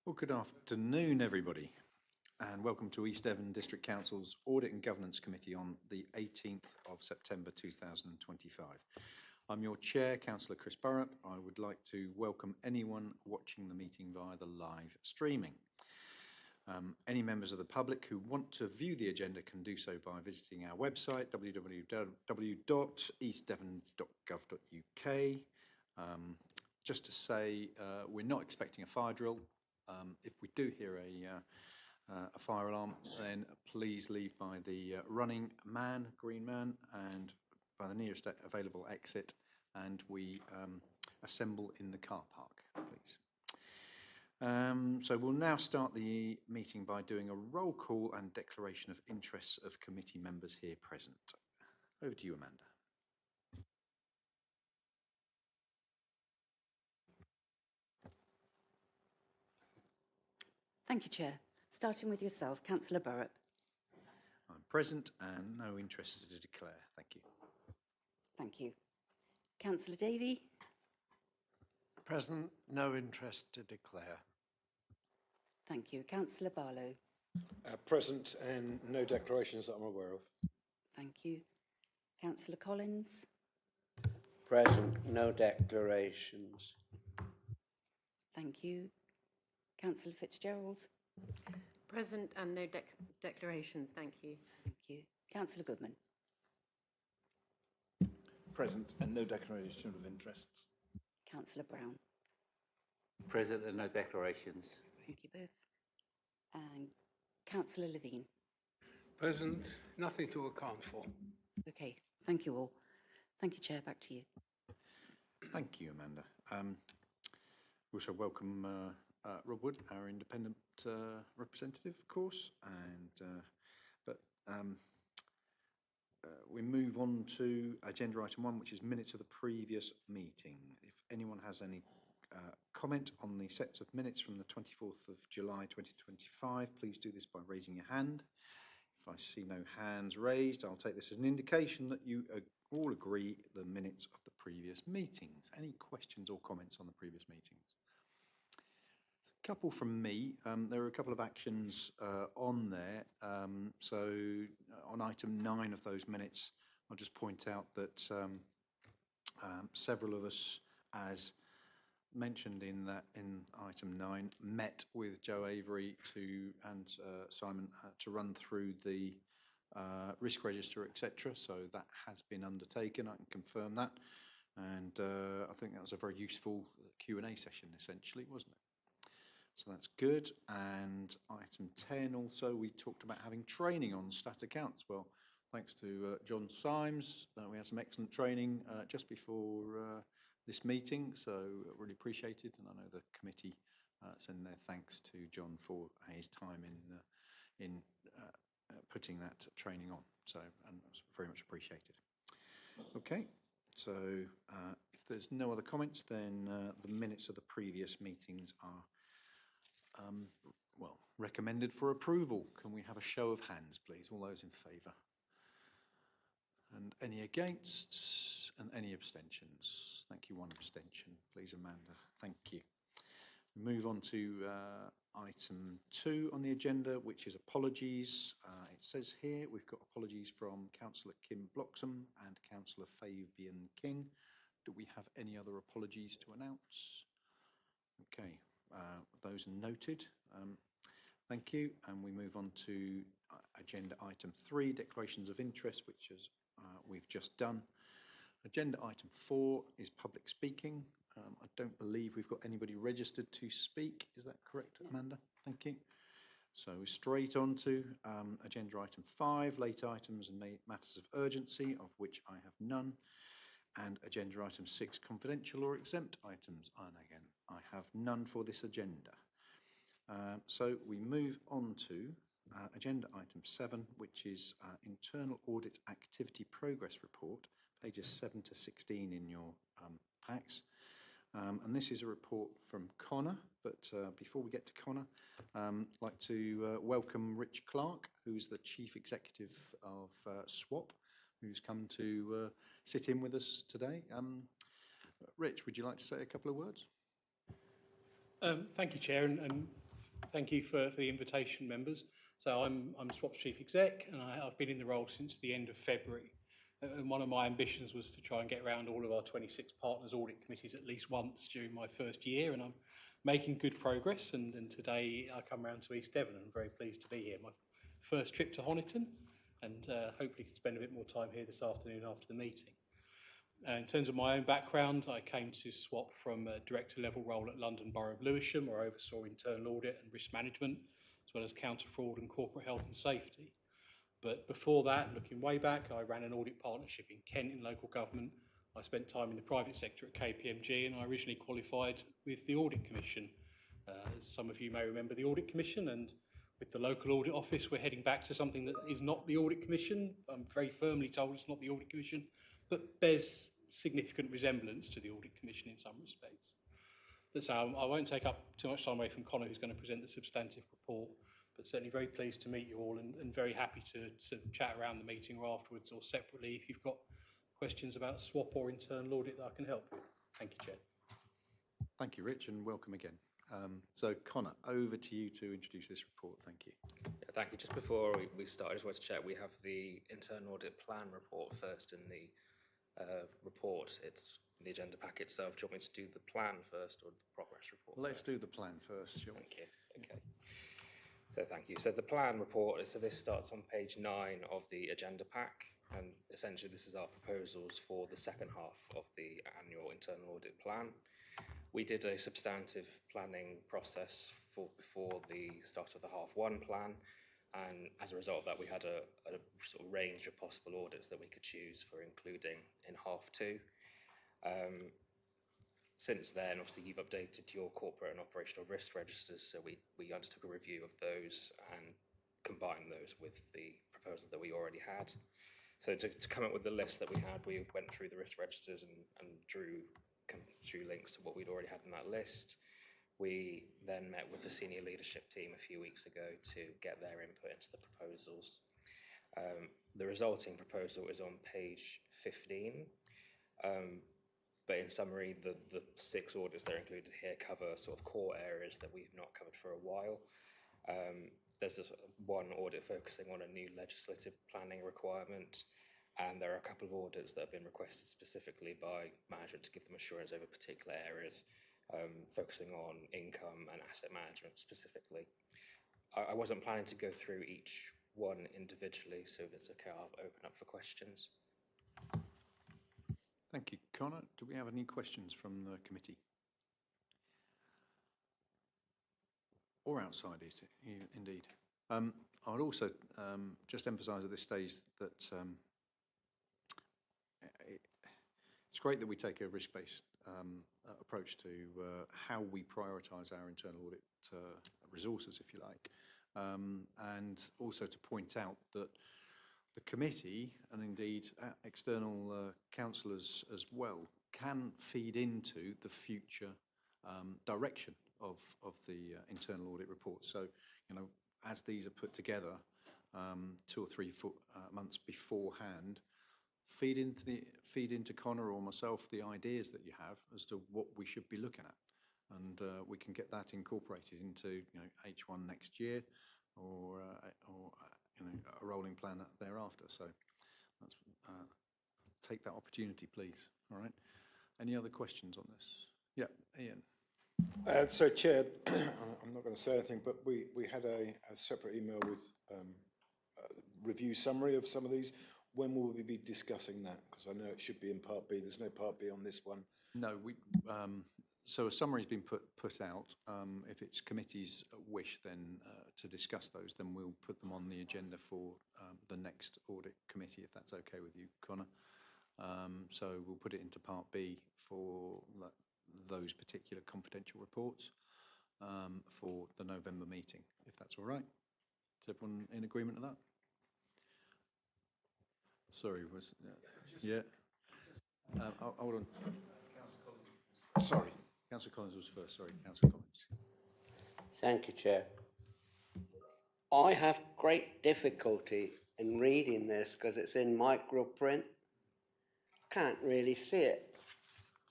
Well, good afternoon, everybody, and welcome to East Devon District Council's Audit and Governance Committee on the 18th of September 2025. I'm your Chair, Councillor Chris Burrup. I would like to welcome anyone watching the meeting via the live streaming. Any members of the public who want to view the agenda can do so by visiting our website, www.eastdevon.gov.uk. Just to say, we're not expecting a fire drill. If we do hear a fire alarm, then please leave by the running man, green man, and by the nearest available exit, and we assemble in the car park, please. So we'll now start the meeting by doing a roll call and declaration of interests of committee members here present. Over to you, Amanda. Thank you, Chair. Starting with yourself, Councillor Burrup. I'm present and no interest to declare. Thank you. Thank you. Councillor Davey. Present, no interest to declare. Thank you. Councillor Barlow. Present and no declarations that I'm aware of. Thank you. Councillor Collins. Present, no declarations. Thank you. Councillor Fitzgerald. Present and no declarations, thank you. Thank you. Councillor Goodman. Present and no declaration of interests. Councillor Brown. Present and no declarations. Thank you both. And Councillor Levine. Present, nothing to account for. Okay, thank you all. Thank you, Chair. Back to you. Thank you, Amanda. Also welcome Rob Wood, our independent representative, of course, and we move on to agenda item 1, which is minutes of the previous meeting. If anyone has any comment on the sets of minutes from the 24th of July 2025, please do this by raising your hand. If I see no hands raised, I'll take this as an indication that you all agree the minutes of the previous meetings. Any questions or comments on the previous meetings? A couple from me. There are a couple of actions on there. So on item 9 of those minutes, I'll just point out that several of us, as mentioned in item 9, met with Joe Avery and Simon to run through the risk register, etc. So that has been undertaken. I can confirm that, and I think that was a very useful Q&A session, essentially, wasn't it? So that's good. And item 10 also, we talked about having training on stat accounts. Well, thanks to John Symes, we had some excellent training just before this meeting, so really appreciated. And I know the committee send their thanks to John for his time in putting that training on. So, and it was very much appreciated. Okay, so if there's no other comments, then the minutes of the previous meetings are well, recommended for approval. Can we have a show of hands, please? All those in favour? And any against? And any abstentions? Thank you. One abstention, please, Amanda. Thank you. Move on to item 2 on the agenda, which is apologies. It says here we've got apologies from Councillor Kim Bloxham and Councillor Fabian King. Do we have any other apologies to announce? Okay. Those are noted. Thank you. And we move on to agenda item 3, declarations of interest, which is we've just done. Agenda item 4 is public speaking. I don't believe we've got anybody registered to speak. Is that correct, Amanda? Thank you. So straight on to agenda item 5, late items and matters of urgency, of which I have none. And agenda item 6, confidential or exempt items. And again, I have none for this agenda. So we move on to agenda item 7, which is internal audit activity progress report, pages 7 to 16 in your packs. And this is a report from Connor, but before we get to Connor, I'd like to welcome Rich Clark, who's the Chief Executive of SWAP, who's come to sit in with us today. Rich, would you like to say a couple of words? Thank you, Chair, and Thank you for the invitation, members. So I'm SWAP's Chief Exec, and I've been in the role since the end of February. And one of my ambitions was to try and get around all of our 26 partners audit committees at least once during my first year, and I'm making good progress. And today I come round to East Devon, and I'm very pleased to be here. My first trip to Honiton, and hopefully can spend a bit more time here this afternoon after the meeting. In terms of my own background, I came to SWAP from a director level role at London Borough of Lewisham, where I oversaw internal audit and risk management, as well as counter fraud and corporate health and safety. But before that, looking way back, I ran an audit partnership in Kent in local government. I spent time in the private sector at KPMG, and I originally qualified with the Audit Commission. As some of you may remember the Audit Commission, and with the local audit office, we're heading back to something that is not the Audit Commission. I'm very firmly told it's not the Audit Commission, but bears significant resemblance to the Audit Commission in some respects. So I won't take up too much time away from Connor, who's going to present the substantive report, but certainly very pleased to meet you all, and very happy to chat around the meeting or afterwards or separately if you've got questions about SWAP or internal audit that I can help with. Thank you, Chair. Thank you, Rich, and welcome again. So, Connor, over to you to introduce this report. Thank you. Yeah, thank you. Just before we start, I just wanted to check, we have the internal audit plan report first in the report. It's the agenda pack itself. Do you want me to do the plan first or the progress report Let's first? do the plan first, shall we? Thank you. Okay. So thank you. So the plan report, so this starts on page 9 of the agenda pack, and essentially this is our proposals for the second half of the annual internal audit plan. We did a substantive planning process before the start of the half 1 plan, and as a result of that we had a sort of range of possible audits that we could choose for including in half 2. Since then, obviously, you've updated your corporate and operational risk registers, so we undertook a review of those and combined those with the proposal that we already had. So to come up with the list that we had, we went through the risk registers and drew links to what we'd already had in that list. We then met with the senior leadership team a few weeks ago to get their input into the proposals. The resulting proposal is on page 15. But in summary, the 6 audits that are included here cover sort of core areas that we've not covered for a while. There's one audit focusing on a new legislative planning requirement, and there are a couple of audits that have been requested specifically by management to give them assurance over particular areas, focusing on income and asset management specifically. I wasn't planning to go through each one individually, so if it's okay, I'll open up for questions. Thank you, Connor. Do we have any questions from the committee? Or outside it, indeed. I would also just emphasise at this stage that it's great that we take a risk-based approach to how we prioritise our internal audit resources, if you like, and also to point out that the committee, and indeed external counsellors as well, can feed into the future direction of the internal audit report. So, as these are put together 2 or 3 months beforehand, feed into Connor or myself the ideas that you have as to what we should be looking at, and we can get that incorporated into H1 next year, or a rolling plan thereafter. So let's take that opportunity, please. All right. Any other questions on this? Yeah, Ian. So, Chair, I'm not going to say anything, but we had a separate email with a review summary of some of these. When will we be discussing that? Because I know it should be in Part B. There's no Part B on this one. No, so a summary's been put out. If it's committee's wish then to discuss those, then we'll put them on the agenda for the next audit committee, if that's okay with you, Connor. So we'll put it into Part B for those particular confidential reports for the November meeting, if that's all right. Is everyone in agreement with that? Sorry, yeah. Hold on. Sorry. Councillor Collins was first. Sorry, Councillor Collins. Thank you, Chair. I have great difficulty in reading this because it's in micro print. Can't really see it.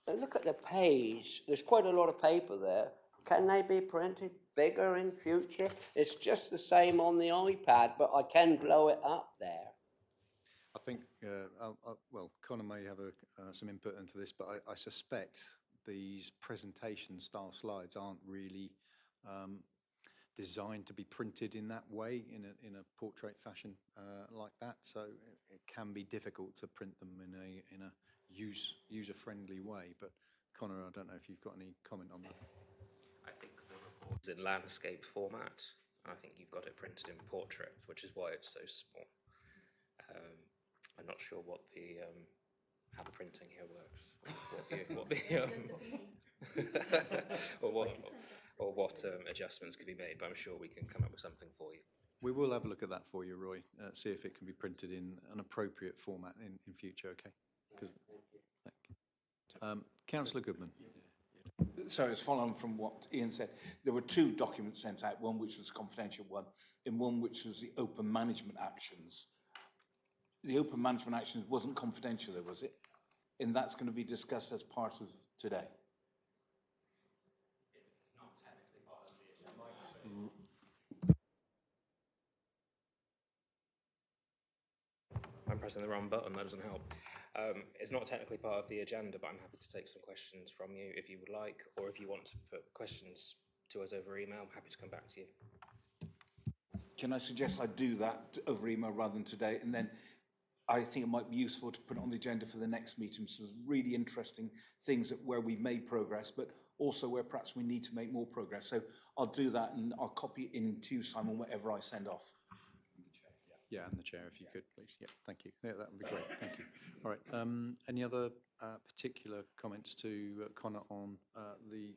But look at the page. There's quite a lot of paper there. Can they be printed bigger in future? It's just the same on the iPad, but I can blow it up there. I think, well, Connor may have some input into this, but I suspect these presentation style slides aren't really designed to be printed in that way, in a portrait fashion like that. So it can be difficult to print them in a user-friendly way. But Connor, I don't know if you've got any comment on that. I think the report is in landscape format. I think you've got it printed in portrait, which is why it's so small. I'm not sure what the how the printing here works, or what adjustments could be made. But I'm sure we can come up with something for you. We will have a look at that for you, Roy. See if it can be printed in an appropriate format in future. Okay. Councillor Goodman. So it's following from what Ian said. There were two documents sent out, one which was a confidential one, and one which was the open management actions. The open management actions wasn't confidential, though, was it? And that's going to be discussed as part of today. It's not technically part of the agenda. I'm pressing the wrong button, that doesn't help. It's not technically part of the agenda, but I'm happy to take some questions from you if you would like, or if you want to put questions to us over email, I'm happy to come back to you. Can I suggest I do that over email rather than today? And then I think it might be useful to put it on the agenda for the next meeting. So there's really interesting things where we made progress, but also where perhaps we need to make more progress. So I'll do that, and I'll copy it into Simon, whatever I send off. Yeah, and the chair, if you could, please. Yeah, thank you. Yeah, that would be great. Thank you. All right. Any other particular comments to Connor on the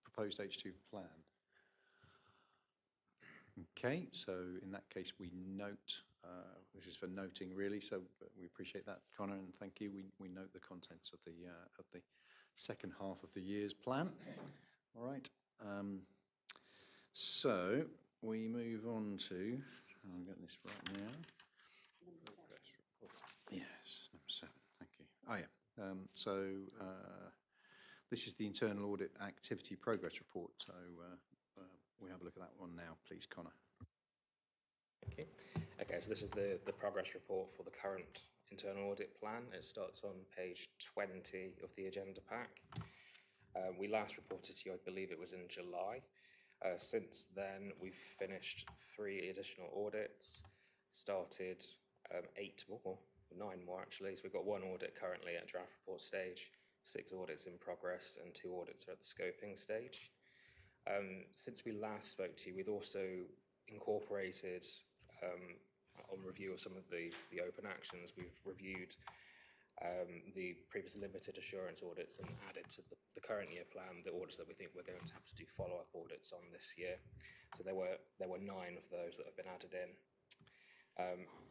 proposed H2 plan? Okay, so in that case, we note, this is for noting really, so we appreciate that, Connor, and thank you. We note the contents of the second half of the year's plan. All right. So we move on to, I'll get this right now. Yes, number 7, thank you. Oh yeah, so this is the internal audit activity progress report, so we have a look at that one now, please, Connor. Thank you. Okay, so this is the progress report for the current internal audit plan. It starts on page 20 of the agenda pack. We last reported to you, I believe it was in July. Since then, we've finished 3 additional audits, started 8 more, 9 more actually. So we've got 1 audit currently at draft report stage, 6 audits in progress, and 2 audits are at the scoping stage. Since we last spoke to you, we've also incorporated on review of some of the open actions, we've reviewed the previous limited assurance audits and added to the current year plan the audits that we think we're going to have to do follow-up audits on this year. So there were 9 of those that have been added in.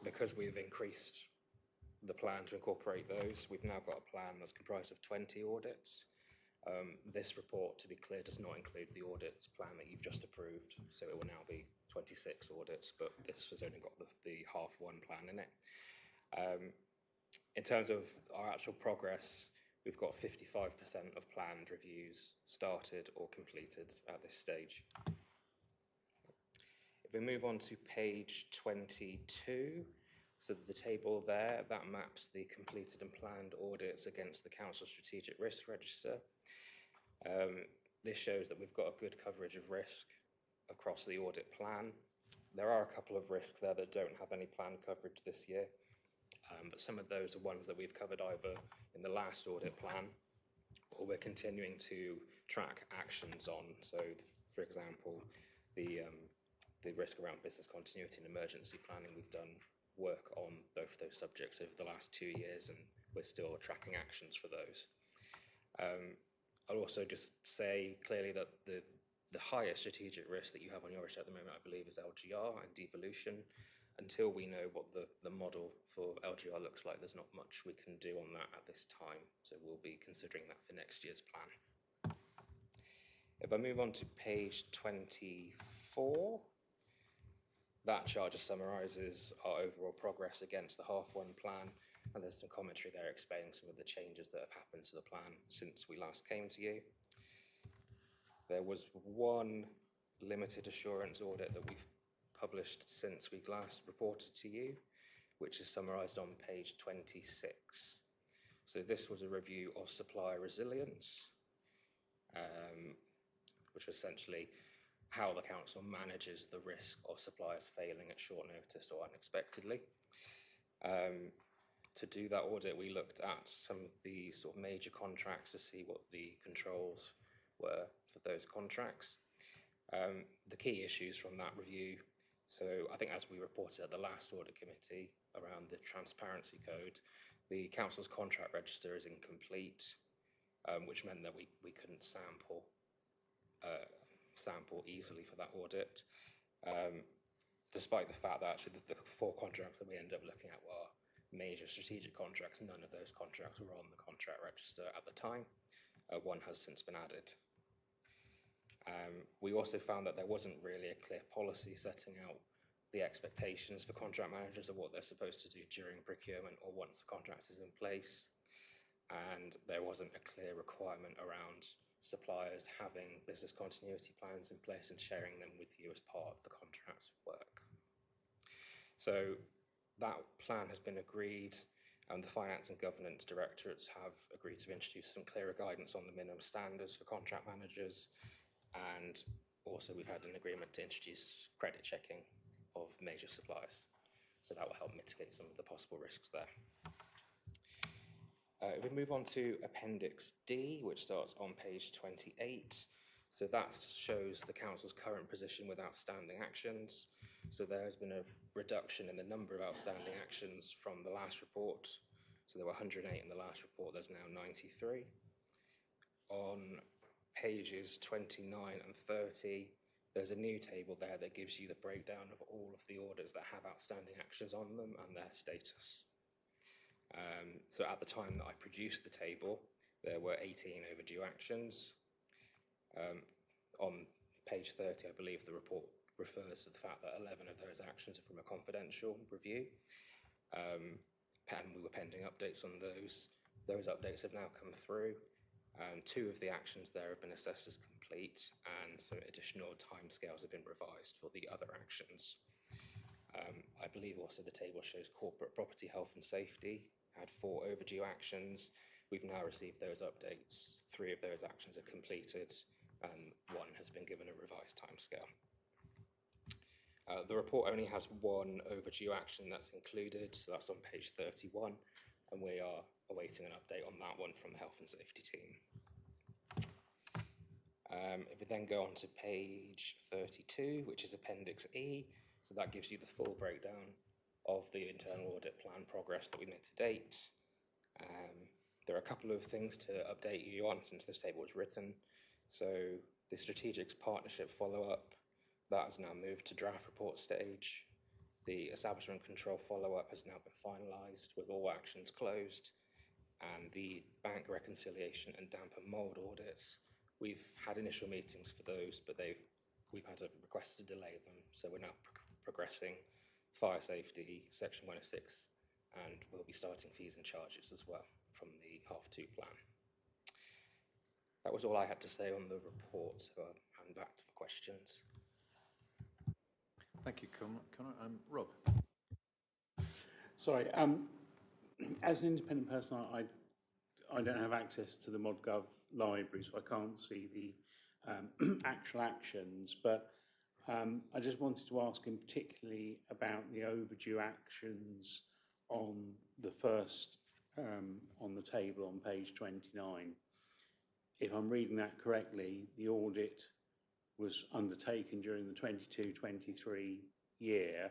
Because we've increased the plan to incorporate those, we've now got a plan that's comprised of 20 audits. This report, to be clear, does not include the audit plan that you've just approved, so it will now be 26 audits, but this has only got the half one plan in it. In terms of our actual progress, we've got 55% of planned reviews started or completed at this stage. If we move on to page 22, so the table there, that maps the completed and planned audits against the Council Strategic Risk Register. This shows that we've got a good coverage of risk across the audit plan. There are a couple of risks there that don't have any planned coverage this year, but some of those are ones that we've covered either in the last audit plan or we're continuing to track actions on. So, for example, the risk around business continuity and emergency planning, we've done work on both those subjects over the last 2 years, and we're still tracking actions for those. I'll also just say clearly that the highest strategic risk that you have on your list at the moment, I believe, is LGR and devolution. Until we know what the model for LGR looks like, there's not much we can do on that at this time. So we'll be considering that for next year's plan. If I move on to page 24, that chart just summarises our overall progress against the half one plan, and there's some commentary there explaining some of the changes that have happened to the plan since we last came to you. There was one limited assurance audit that we've published since we last reported to you, which is summarised on page 26. So this was a review of supplier resilience, which was essentially how the council manages the risk of suppliers failing at short notice or unexpectedly. To do that audit, we looked at some of the sort of major contracts to see what the controls were for those contracts. The key issues from that review, so I think as we reported at the last audit committee around the transparency code, the council's contract register is incomplete, which meant that we couldn't sample easily for that audit, despite the fact that actually the 4 contracts that we ended up looking at were major strategic contracts. None of those contracts were on the contract register at the time. One has since been added. We also found that there wasn't really a clear policy setting out the expectations for contract managers of what they're supposed to do during procurement or once the contract is in place. And there wasn't a clear requirement around suppliers having business continuity plans in place and sharing them with you as part of the contract work. So that plan has been agreed, and the Finance and Governance Directorates have agreed to introduce some clearer guidance on the minimum standards for contract managers, and also we've had an agreement to introduce credit checking of major suppliers. So that will help mitigate some of the possible risks there. If we move on to Appendix D, which starts on page 28. So that shows the council's current position with outstanding actions. So there has been a reduction in the number of outstanding actions from the last report. So there were 108 in the last report, there's now 93. On pages 29 and 30, there's a new table there that gives you the breakdown of all of the audits that have outstanding actions on them and their status. So at the time that I produced the table, there were 18 overdue actions. On page 30, I believe the report refers to the fact that 11 of those actions are from a confidential review. And we were pending updates on those. Those updates have now come through. 2 of the actions there have been assessed as complete, and some additional timescales have been revised for the other actions. I believe also the table shows corporate property health and safety had 4 overdue actions. We've now received those updates. 3 of those actions are completed, and 1 has been given a revised timescale. The report only has 1 overdue action that's included, so that's on page 31, and we are awaiting an update on that one from the health and safety team. If we then go on to page 32, which is Appendix E, so that gives you the full breakdown of the internal audit plan progress that we made to date. There are a couple of things to update you on since this table was written. So the strategic partnership follow-up, that has now moved to draft report stage. The establishment control follow-up has now been finalised with all actions closed. And the bank reconciliation and damp and mould audits, we've had initial meetings for those, but we've had a request to delay them. So we're now progressing fire safety, section 106, and we'll be starting fees and charges as well from the half-2 plan. That was all I had to say on the report, so I'll hand back for questions. Thank you, Connor. Rob? Sorry, as an independent person, I don't have access to the ModGov library, so I can't see the actual actions, but I just wanted to ask him particularly about the overdue actions on the first, on the table on page 29. If I'm reading that correctly, the audit was undertaken during the 22-23 year,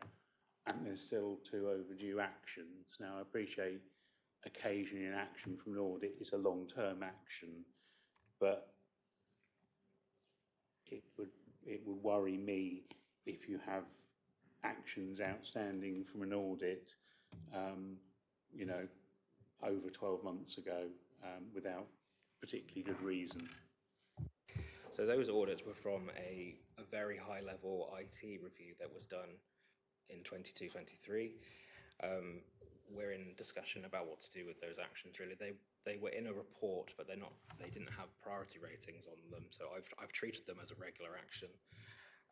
and there's still 2 overdue actions. Now, I appreciate occasionally an action from an audit is a long-term action, but it would worry me if you have actions outstanding from an audit, you know, over 12 months ago, without particularly good reason. So those audits were from a very high level IT review that was done in 22-23. We're in discussion about what to do with those actions, really. they were in a report, but they didn't have priority ratings on them. So I've treated them as a regular action.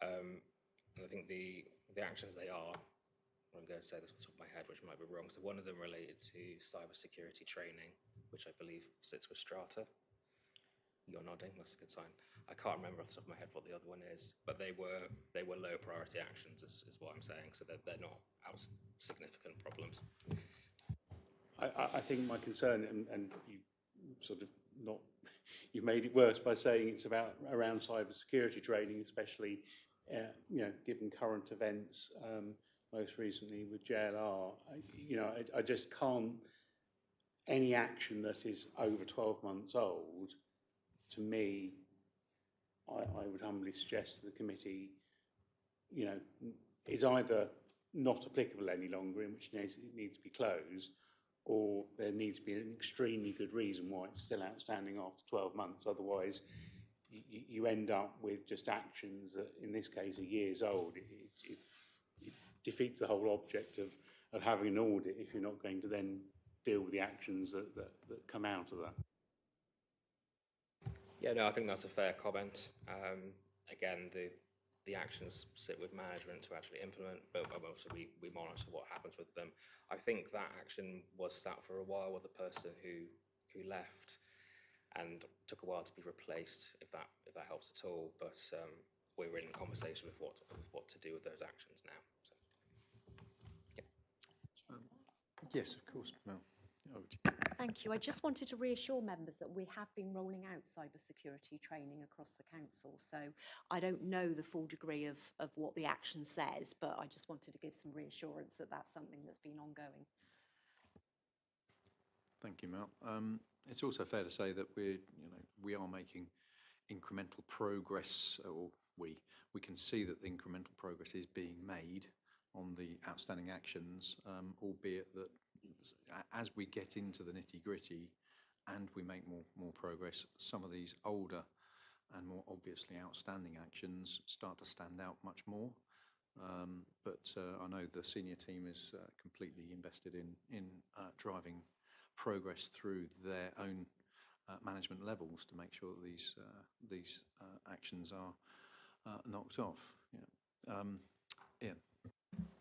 And I think the actions they are, I'm going to say this off the top of my head, which might be wrong. So one of them related to cybersecurity training, which I believe sits with Strata. You're nodding, that's a good sign. I can't remember off the top of my head what the other one is, but they were low priority actions is what I'm saying. So they're not significant problems. I think my concern, and you sort of not, you've made it worse by saying it's around cybersecurity training, especially, given current events, most recently with JLR. I just can't, any action that is over 12 months old, to me, I would humbly suggest to the committee, is either not applicable any longer, in which case it needs to be closed, or there needs to be an extremely good reason why it's still outstanding after 12 months. Otherwise, you end up with just actions that, in this case, are years old. It defeats the whole object of having an audit if you're not going to then deal with the actions that come out of that. Yeah, no, I think that's a fair comment. Again, the actions sit with management to actually implement, but also we monitor what happens with them. I think that action was sat for a while with the person who left, and took a while to be replaced, if that helps at all. But we're in conversation with what to do with those actions now. So, yeah. Yes, of course, Mel. Over to you. Thank you. I just wanted to reassure members that we have been rolling out cybersecurity training across the council. So I don't know the full degree of what the action says, but I just wanted to give some reassurance that that's something that's been ongoing. Thank you, Mel. It's also fair to say that we are making incremental progress, or we can see that the incremental progress is being made on the outstanding actions, albeit that as we get into the nitty-gritty and we make more progress, some of these older and more obviously outstanding actions start to stand out much more. But I know the senior team is completely invested in driving progress through their own management levels to make sure that these actions are knocked off. Yeah. Ian.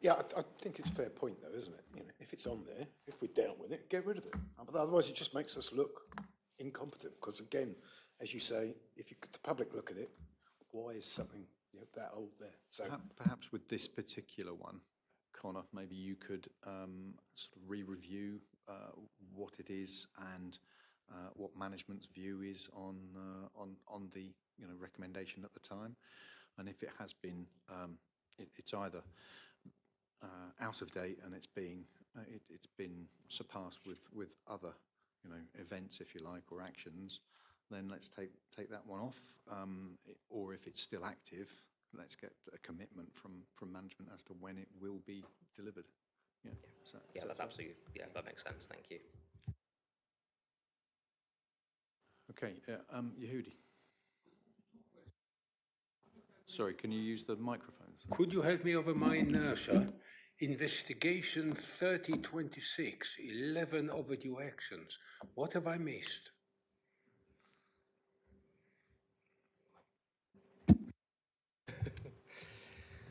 Yeah, I think it's a fair point though, isn't it? If it's on there, if we're dealt with it, get rid of it. But otherwise it just makes us look incompetent, because again, as you say, if the public look at it, why is something that old there? So Perhaps with this particular one, Connor, maybe you could sort of re-review what it is and what management's view is on the recommendation at the time, and if it has been, it's either out of date and it's been surpassed with other events, if you like, or actions, then let's take that one off, or if it's still active, let's get a commitment from management as to when it will be delivered. Yeah. Yeah, that's absolutely, that makes sense. Thank you. Okay, Yehudi. Sorry, can you use the microphones? Could you help me over my inertia? Investigation 3026, 11 overdue actions. What have I missed?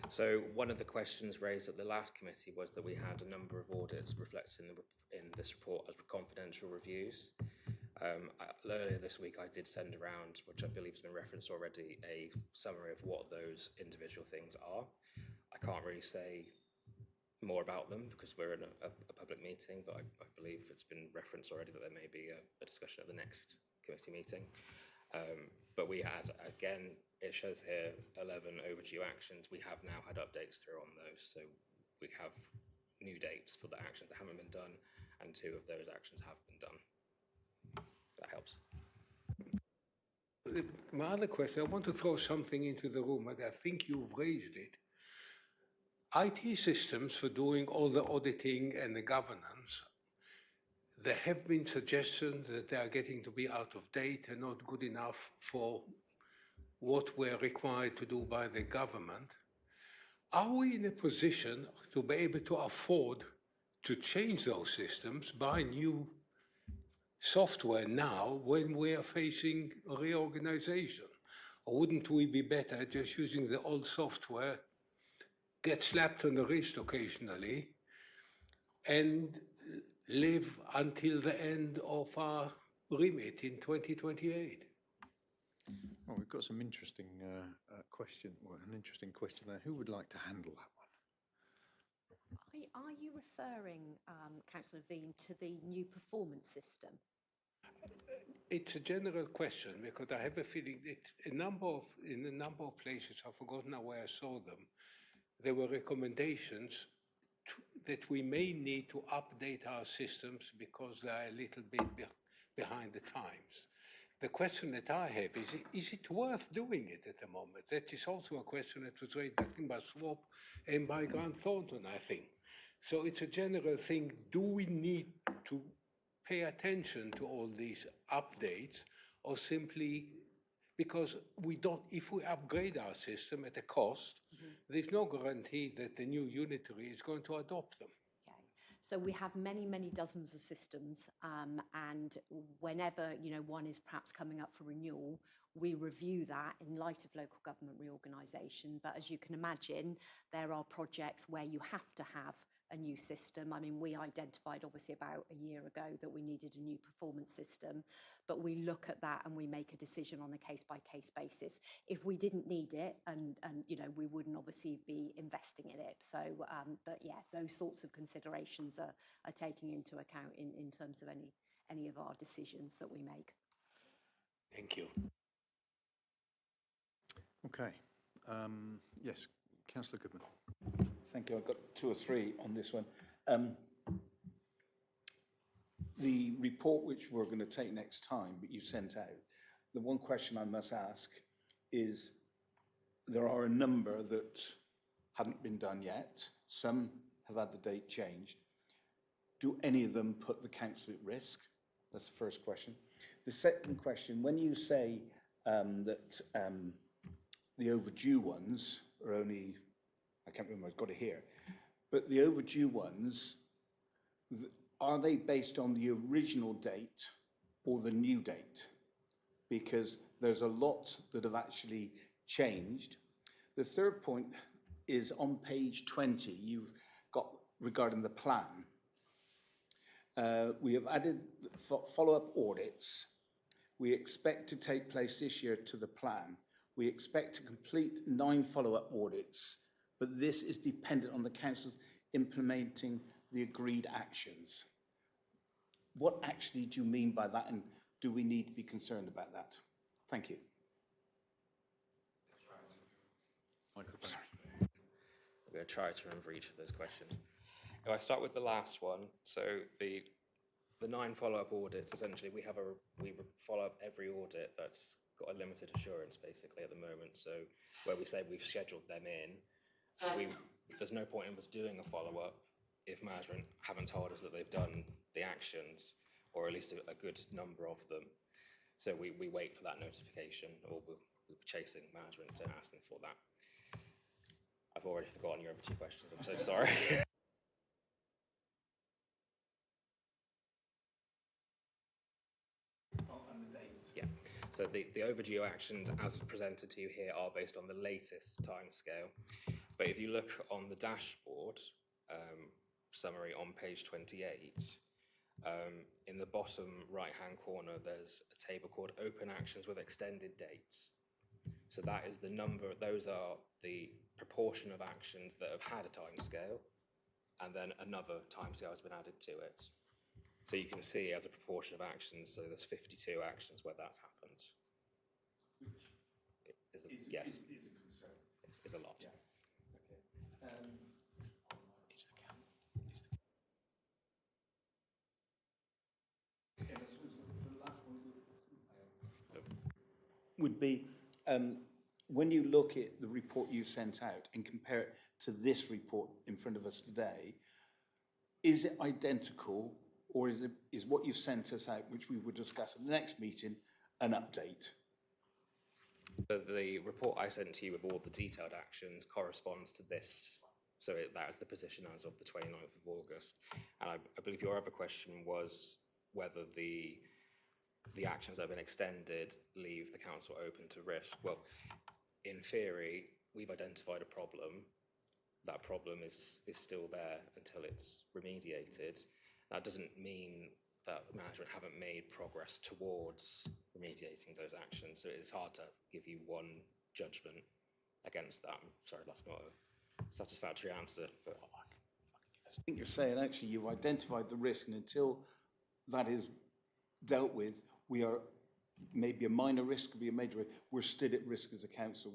So one of the questions raised at the last committee was that we had a number of audits reflected in this report as confidential reviews. Earlier this week I did send around, which I believe has been referenced already, a summary of what those individual things are. I can't really say more about them because we're in a public meeting, but I believe it's been referenced already that there may be a discussion at the next committee meeting. But we had, again, it shows here 11 overdue actions. We have now had updates through on those. So we have new dates for the actions that haven't been done, and 2 of those actions have been done. That helps. My other question, I want to throw something into the room, and I think you've raised it. IT systems for doing all the auditing and the governance, there have been suggestions that they are getting to be out of date and not good enough for what we're required to do by the government. Are we in a position to be able to afford to change those systems, buy new software now when we are facing a reorganization? Or wouldn't we be better just using the old software, get slapped on the wrist occasionally, and live until the end of our remit in 2028? Well, we've got some interesting an interesting question there. Who would like to handle that one? Are you referring, Councillor Veen, to the new performance system? It's a general question because I have a feeling that in a number of places, I've forgotten now where I saw them, there were recommendations that we may need to update our systems because they're a little bit behind the times. The question that I have is it worth doing it at the moment? That is also a question that was raised, I think, by Swap and by Grant Thornton, I think. So it's a general thing. Do we need to pay attention to all these updates, or simply because we don't, if we upgrade our system at a cost, there's no guarantee that the new unitary is going to adopt them. Okay. So we have many, many dozens of systems, and whenever one is perhaps coming up for renewal, we review that in light of local government reorganisation. But as you can imagine, there are projects where you have to have a new system. I mean, we identified obviously about a year ago that we needed a new performance system, but we look at that and we make a decision on a case-by-case basis. If we didn't need it, and we wouldn't obviously be investing in it. So, but yeah, those sorts of considerations are taken into account in terms of any of our decisions that we make. Thank you. Okay. Yes, Councillor Goodman. Thank you. I've got two or three on this one. The report which we're going to take next time, but you sent out, the one question I must ask is, there are a number that haven't been done yet. Some have had the date changed. Do any of them put the council at risk? That's the first question. The second question, when you say that the overdue ones are only, I can't remember, I've got it here, but the overdue ones, are they based on the original date or the new date? Because there's a lot that have actually changed. The third point is on page 20, you've got regarding the plan. We have added follow-up audits. We expect to take place this year to the plan. We expect to complete 9 follow-up audits, but this is dependent on the council implementing the agreed actions. What actually do you mean by that, and do we need to be concerned about that? Thank you. Microphone. I'm going to try to remember each of those questions. If I start with the last one, so the 9 follow-up audits, essentially we follow up every audit that's got a limited assurance basically at the moment. So where we say we've scheduled them in, there's no point in us doing a follow-up if management haven't told us that they've done the actions, or at least a good number of them. So we wait for that notification, or we'll be chasing management to ask them for that. I've already forgotten your other 2 questions, I'm so sorry. Yeah, so the overdue actions as presented to you here are based on the latest timescale. But if you look on the dashboard summary on page 28, in the bottom right-hand corner, there's a table called Open Actions with Extended Dates. So that is the number, those are the proportion of actions that have had a timescale, and then another timescale has been added to it. So you can see as a proportion of actions, so there's 52 actions where that's happened. Yes. Is a concern. It's a lot. Yeah. Okay. Would be when you look at the report you sent out and compare it to this report in front of us today, is it identical, or is what you sent us out, which we will discuss at the next meeting, an update? The report I sent to you with all the detailed actions corresponds to this. So that is the position as of the 29th of August. And I believe your other question was whether the the actions that have been extended leave the council open to risk. Well, in theory, we've identified a problem. That problem is still there until it's remediated. That doesn't mean that management haven't made progress towards remediating those actions. So it's hard to give you one judgment against that. I'm sorry, that's not a satisfactory answer, but I think you're saying actually you've identified the risk, and until that is dealt with, we are maybe a minor risk, could be a major risk. We're still at risk as a council,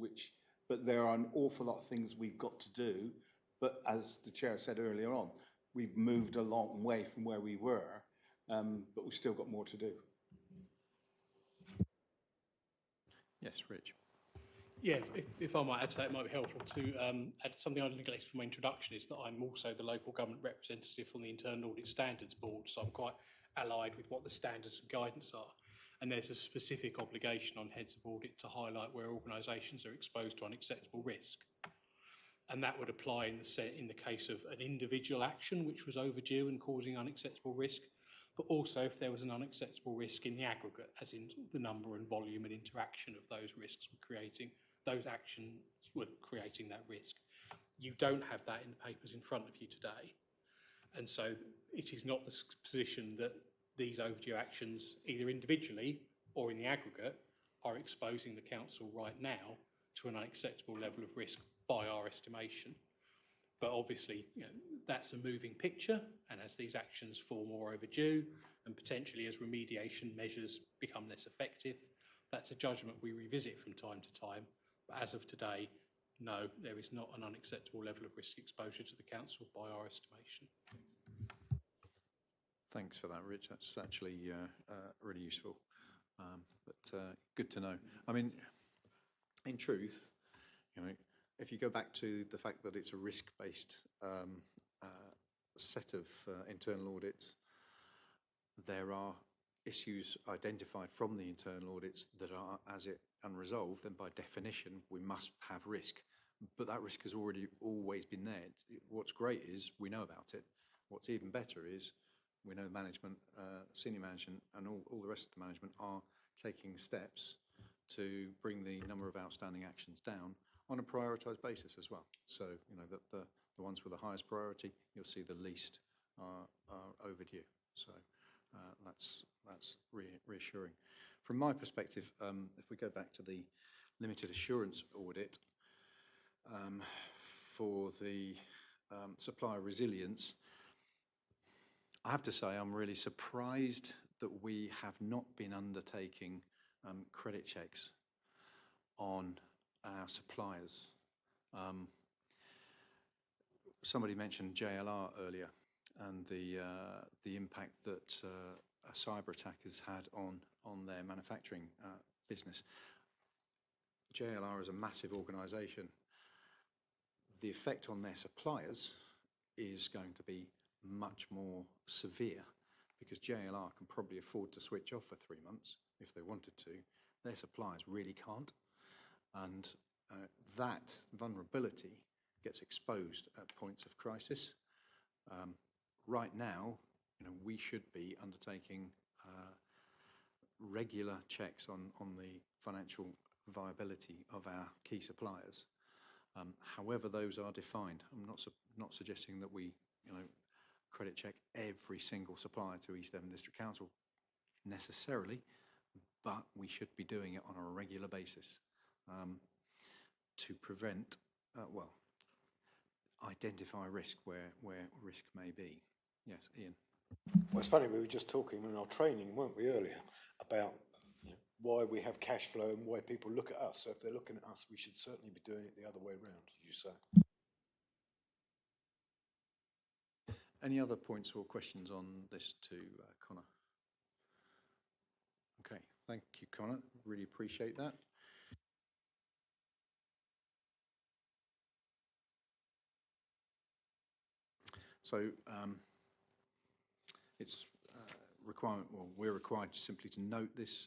but there are an awful lot of things we've got to do. But as the chair said earlier on, we've moved a long way from where we were, but we've still got more to do. Yes, Rich. Yeah, if I might add to that, it might be helpful to add something I neglected from my introduction is that I'm also the local government representative on the Internal Audit Standards Board, so I'm quite allied with what the standards and guidance are. And there's a specific obligation on heads of audit to highlight where organisations are exposed to unacceptable risk. And that would apply in the case of an individual action which was overdue and causing unacceptable risk, but also if there was an unacceptable risk in the aggregate, as in the number and volume and interaction of those risks were creating, those actions were creating that risk. You don't have that in the papers in front of you today. And so it is not the position that these overdue actions, either individually or in the aggregate, are exposing the council right now to an unacceptable level of risk by our estimation. But obviously, that's a moving picture, and as these actions fall more overdue, and potentially as remediation measures become less effective, that's a judgment we revisit from time to time. But as of today, no, there is not an unacceptable level of risk exposure to the council by our estimation. Thanks for that, Rich. That's actually really useful, but good to know. I mean, in truth, if you go back to the fact that it's a risk-based set of internal audits, there are issues identified from the internal audits that are as it unresolved, then by definition we must have risk. But that risk has always been there. What's great is we know about it. What's even better is we know management, senior management and all the rest of the management are taking steps to bring the number of outstanding actions down on a prioritised basis as well. So, that the ones with the highest priority, you'll see the least are overdue. So that's reassuring. From my perspective, if we go back to the limited assurance audit for the supplier resilience, I have to say I'm really surprised that we have not been undertaking credit checks on our suppliers. Somebody mentioned JLR earlier and the impact that a cyber attack has had on their manufacturing business. JLR is a massive organisation. The effect on their suppliers is going to be much more severe because JLR can probably afford to switch off for 3 months if they wanted to. Their suppliers really can't. And that vulnerability gets exposed at points of crisis. Right now, we should be undertaking regular checks on the financial viability of our key suppliers. However those are defined. I'm not suggesting that we, credit check every single supplier to East Devon District Council necessarily, but we should be doing it on a regular basis to prevent, identify risk where risk may be. Yes, Ian. Well, it's funny, we were just talking in our training, weren't we, earlier, about why we have cash flow and why people look at us. So if they're looking at us, we should certainly be doing it the other way around, as you say. Any other points or questions on this to Connor? Okay, thank you, Connor. Really appreciate that. So it's requirement. Well, we're required simply to note this.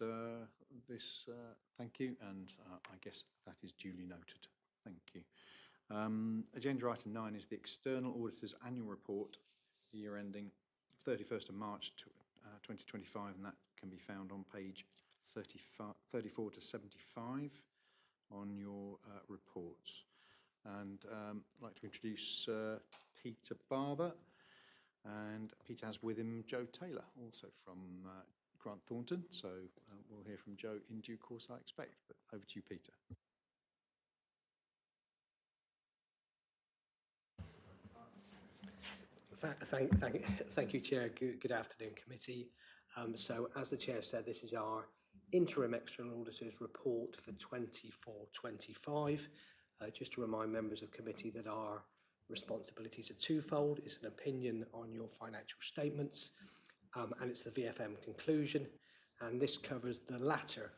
Thank you, and I guess that is duly noted. Thank you. Agenda item 9 is the External Auditor's Annual Report, year ending 31st of March 2025, and that can be found on page 34 to 75 on your reports. And I'd like to introduce Peter Barber, and Peter has with him Joe Taylor, also from Grant Thornton. So we'll hear from Joe in due course, I expect. But over to you, Peter. Thank you, Chair. Good afternoon, committee. So, as the Chair said, this is our interim external auditors report for 24-25. Just to remind members of committee that our responsibilities are twofold. It's an opinion on your financial statements, and it's the VFM conclusion. And this covers the latter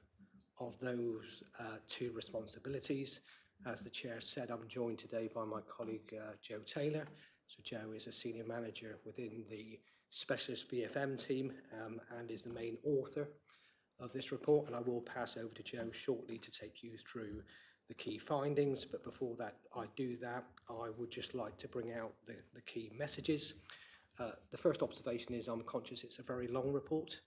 of those two responsibilities. As the Chair said, I'm joined today by my colleague Joe Taylor. So Joe is a senior manager within the specialist VFM team and is the main author of this report. And I will pass over to Joe shortly to take you through the key findings. But before that, I would just like to bring out the key messages. The first observation is I'm conscious it's a very long report,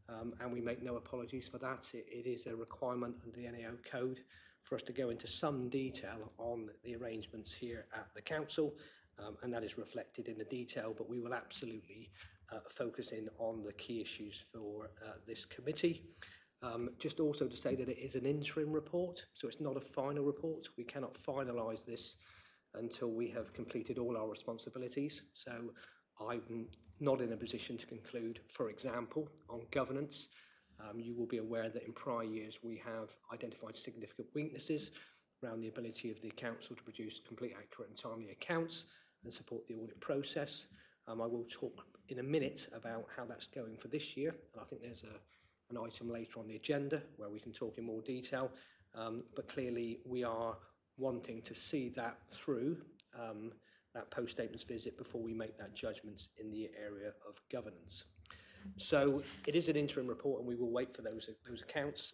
and we make no apologies for that. It is a requirement under the NAO code for us to go into some detail on the arrangements here at the council. And that is reflected in the detail, but we will absolutely focus in on the key issues for this committee. Just also to say that it is an interim report, so it's not a final report. We cannot finalise this until we have completed all our responsibilities. So I'm not in a position to conclude, for example, on governance. You will be aware that in prior years we have identified significant weaknesses around the ability of the council to produce complete, accurate and timely accounts and support the audit process. I will talk in a minute about how that's going for this year, and I think there's an item later on the agenda where we can talk in more detail, but clearly we are wanting to see that through that post-statements visit before we make that judgment in the area of governance. So it is an interim report and we will wait for those accounts.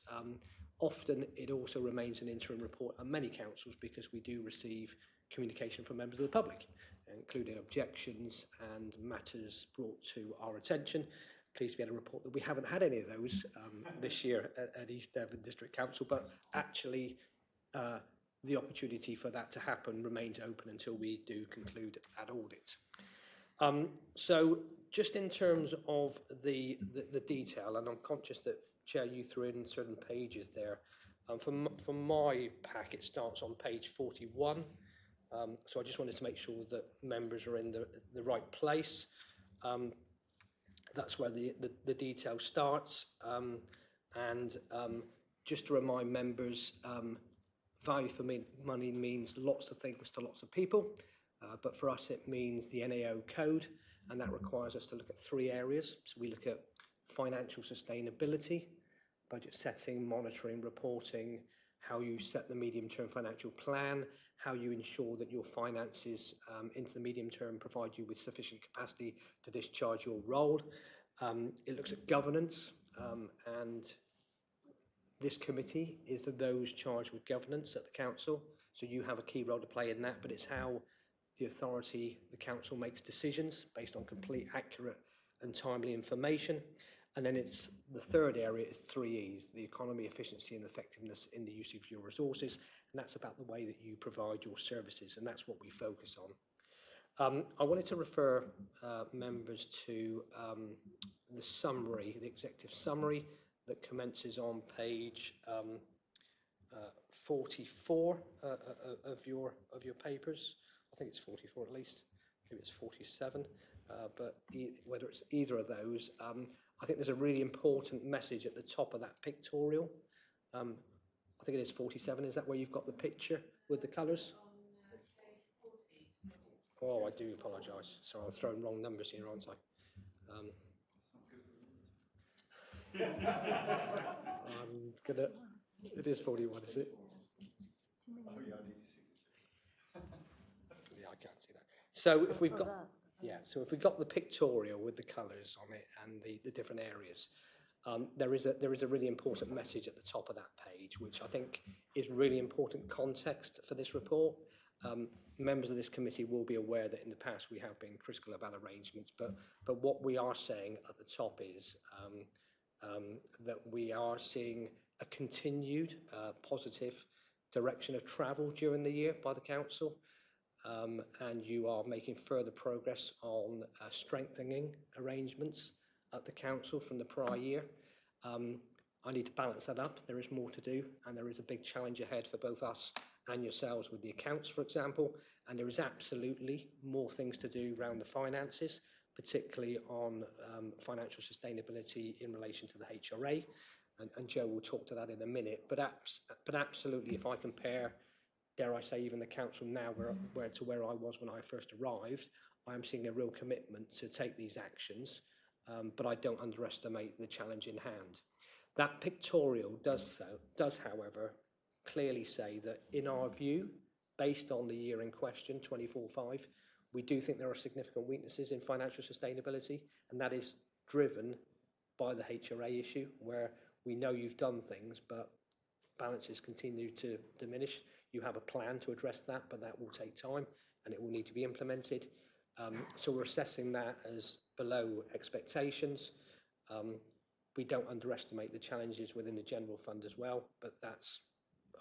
Often it also remains an interim report at many councils because we do receive communication from members of the public, including objections and matters brought to our attention. Pleased to be able to report that we haven't had any of those this year at East Devon District Council, but actually the opportunity for that to happen remains open until we do conclude at audit. So just in terms of the detail, and I'm conscious that, Chair, you threw in certain pages there. From my pack, it starts on page 41. So I just wanted to make sure that members are in the right place. That's where the detail starts. And just to remind members, value for money means lots of things to lots of people. But for us, it means the NAO code, and that requires us to look at three areas. So we look at financial sustainability, budget setting, monitoring, reporting, how you set the medium-term financial plan, how you ensure that your finances into the medium term provide you with sufficient capacity to discharge your role. It looks at governance, and this committee is those charged with governance at the council. So you have a key role to play in that, but it's how the authority, the council, makes decisions based on complete, accurate and timely information. And then it's the third area is 3 E's, the economy, efficiency and effectiveness in the use of your resources. And that's about the way that you provide your services, and that's what we focus on. I wanted to refer members to the summary, the executive summary that commences on page 44 of your papers. I think it's 44 at least, maybe it's 47, but whether it's either of those, I think there's a really important message at the top of that pictorial. I think it is 47, is that where you've got the picture with the colours? Oh, I do apologise. So I'm throwing wrong numbers here, aren't I? I'm gonna. It is 41, is it? Yeah, I can't see that. So if we've got, so if we've got the pictorial with the colours on it and the different areas, there is a really important message at the top of that page, which I think is really important context for this report. Members of this committee will be aware that in the past we have been critical about arrangements, but what we are saying at the top is that we are seeing a continued positive direction of travel during the year by the council, and you are making further progress on strengthening arrangements at the council from the prior year. I need to balance that up. There is more to do, and there is a big challenge ahead for both us and yourselves with the accounts, for example, and there is absolutely more things to do around the finances, particularly on financial sustainability in relation to the HRA, and Joe will talk to that in a minute, but absolutely, if I compare, dare I say, even the council now where I was when I first arrived, I am seeing a real commitment to take these actions, but I don't underestimate the challenge in hand. That pictorial does, however, clearly say that in our view, based on the year in question, 24-5, we do think there are significant weaknesses in financial sustainability, and that is driven by the HRA issue, where we know you've done things, but balances continue to diminish. You have a plan to address that, but that will take time and it will need to be implemented. So we're assessing that as below expectations. We don't underestimate the challenges within the general fund as well, but that's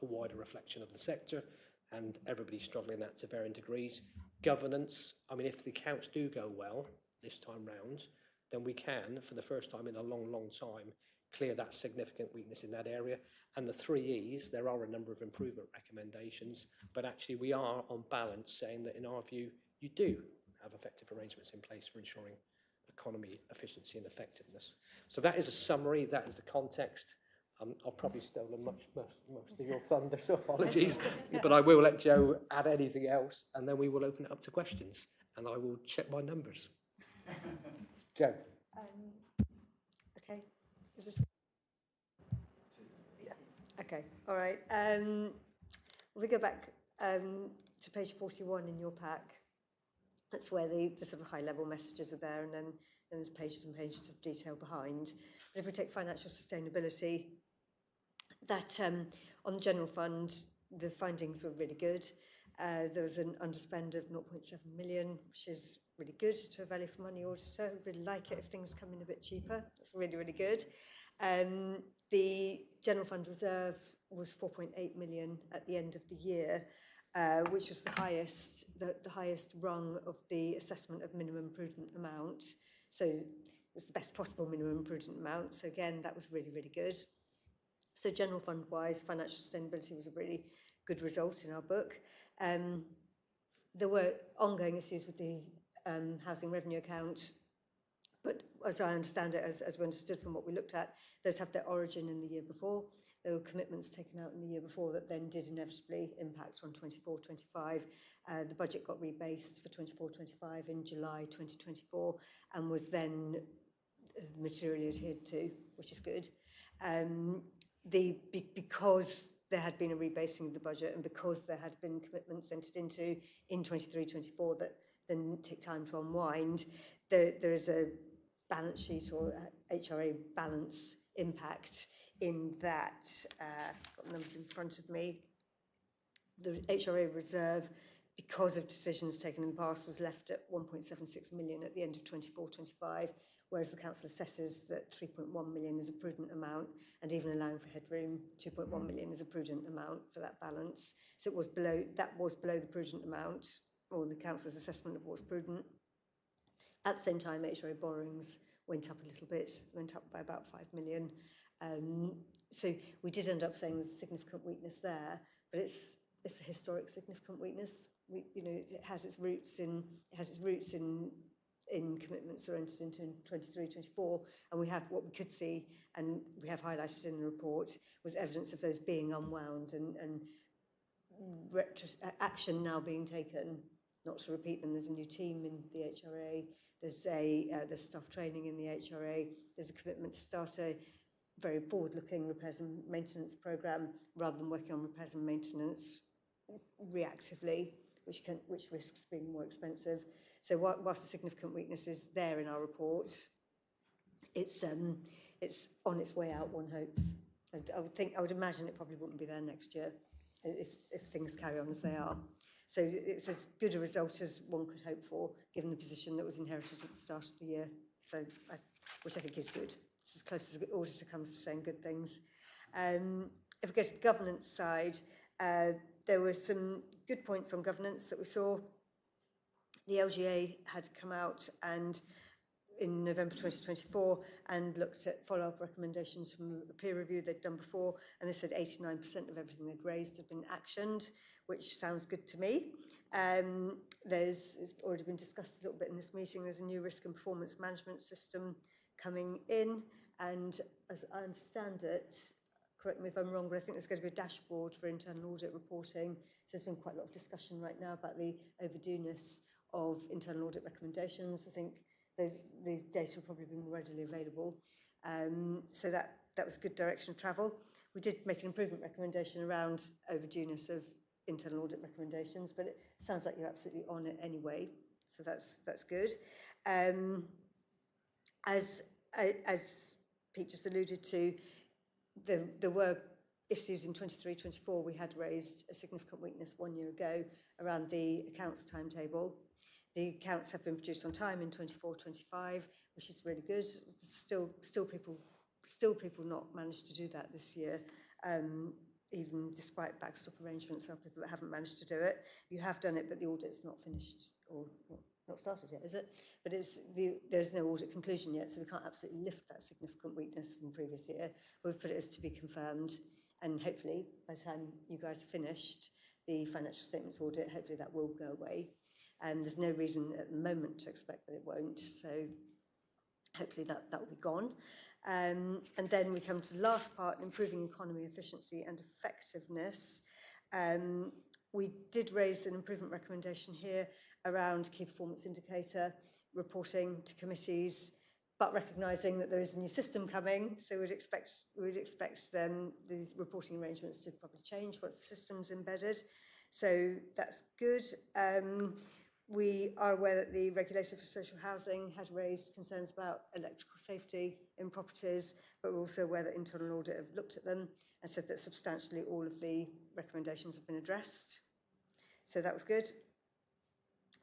a wider reflection of the sector, and everybody's struggling that to varying degrees. Governance, I mean, if the accounts do go well this time round, then we can, for the first time in a long, long time, clear that significant weakness in that area. And the 3 E's, there are a number of improvement recommendations, but actually we are on balance saying that in our view, you do have effective arrangements in place for ensuring economy, efficiency and effectiveness. So that is a summary, that is the context. I've probably stolen most of your thunder, so apologies, but I will let Joe add anything else and then we will open it up to questions and I will check my numbers. Joe. Okay, is this? Yeah. Okay, all right. We go back to page 41 in your pack. That's where the sort of high-level messages are there, and then there's pages and pages of detail behind. But if we take financial sustainability, that on the general fund, the findings were really good. There was an underspend of 0.7 million, which is really good to a value for money auditor. We'd really like it if things come in a bit cheaper. That's really, really good. The general fund reserve was 4.8 million at the end of the year, which was the highest rung of the assessment of minimum prudent amount. So it was the best possible minimum prudent amount. So again, that was really, really good. So general fund wise, financial sustainability was a really good result in our book. There were ongoing issues with the housing revenue account, but as I understand it, as we understood from what we looked at, those have their origin in the year before. There were commitments taken out in the year before that then did inevitably impact on 24-25. The budget got rebased for 24-25 in July 2024 and was then materially adhered to, which is good. Because there had been a rebasing of the budget and because there had been commitments entered into in 23-24 that then take time to unwind, there is a balance sheet or HRA balance impact in that, I've got numbers in front of me, the HRA reserve, because of decisions taken in the past, was left at 1.76 million at the end of 24-25, whereas the council assesses that 3.1 million is a prudent amount, and even allowing for headroom, 2.1 million is a prudent amount for that balance. So it was below, that was below the prudent amount, or the council's assessment of what was prudent. At the same time, HRA borrowings went up a little bit, went up by about 5 million. So we did end up saying there's a significant weakness there, but it's a historic significant weakness. It has its roots in commitments that were entered into in 23-24, and we have what we could see, and we have highlighted in the report, was evidence of those being unwound and action now being taken. Not to repeat them, there's a new team in the HRA. There's staff training in the HRA. There's a commitment to start a very forward-looking repairs and maintenance programme rather than working on repairs and maintenance reactively, which risks being more expensive. So whilst a significant weakness is there in our report, it's on its way out, one hopes. I would imagine it probably wouldn't be there next year if things carry on as they are. So it's as good a result as one could hope for, given the position that was inherited at the start of the year. So, which I think is good. It's as close as the auditor comes to saying good things. If we go to the governance side, there were some good points on governance that we saw. The LGA had come out and in November 2024 and looked at follow-up recommendations from a peer review they'd done before, and they said 89% of everything they'd raised had been actioned, which sounds good to me. It's already been discussed a little bit in this meeting. There's a new risk and performance management system coming in, and as I understand it, correct me if I'm wrong, but I think there's going to be a dashboard for internal audit reporting. So there's been quite a lot of discussion right now about the overdueness of internal audit recommendations. I think the data will probably be more readily available. So that was a good direction of travel. We did make an improvement recommendation around overdueness of internal audit recommendations, but it sounds like you're absolutely on it anyway. So that's good. As Pete just alluded to, there were issues in 23-24. We had raised a significant weakness 1 year ago around the accounts timetable. The accounts have been produced on time in 24-25, which is really good. Still people not managed to do that this year, even despite backstop arrangements. There are people that haven't managed to do it. You have done it, but the audit's not finished or not started yet, is it? But there's no audit conclusion yet, so we can't absolutely lift that significant weakness from previous year. We've put it as to be confirmed, and hopefully by the time you guys are finished the financial statements audit, hopefully that will go away. There's no reason at the moment to expect that it won't, so hopefully that will be gone. And then we come to the last part, improving economy, efficiency and effectiveness. We did raise an improvement recommendation here around key performance indicator reporting to committees, but recognising that there is a new system coming, so we'd expect then the reporting arrangements to probably change once the system's embedded. So that's good. We are aware that the regulator for social housing had raised concerns about electrical safety in properties, but we're also aware that internal audit have looked at them and said that substantially all of the recommendations have been addressed. So that was good.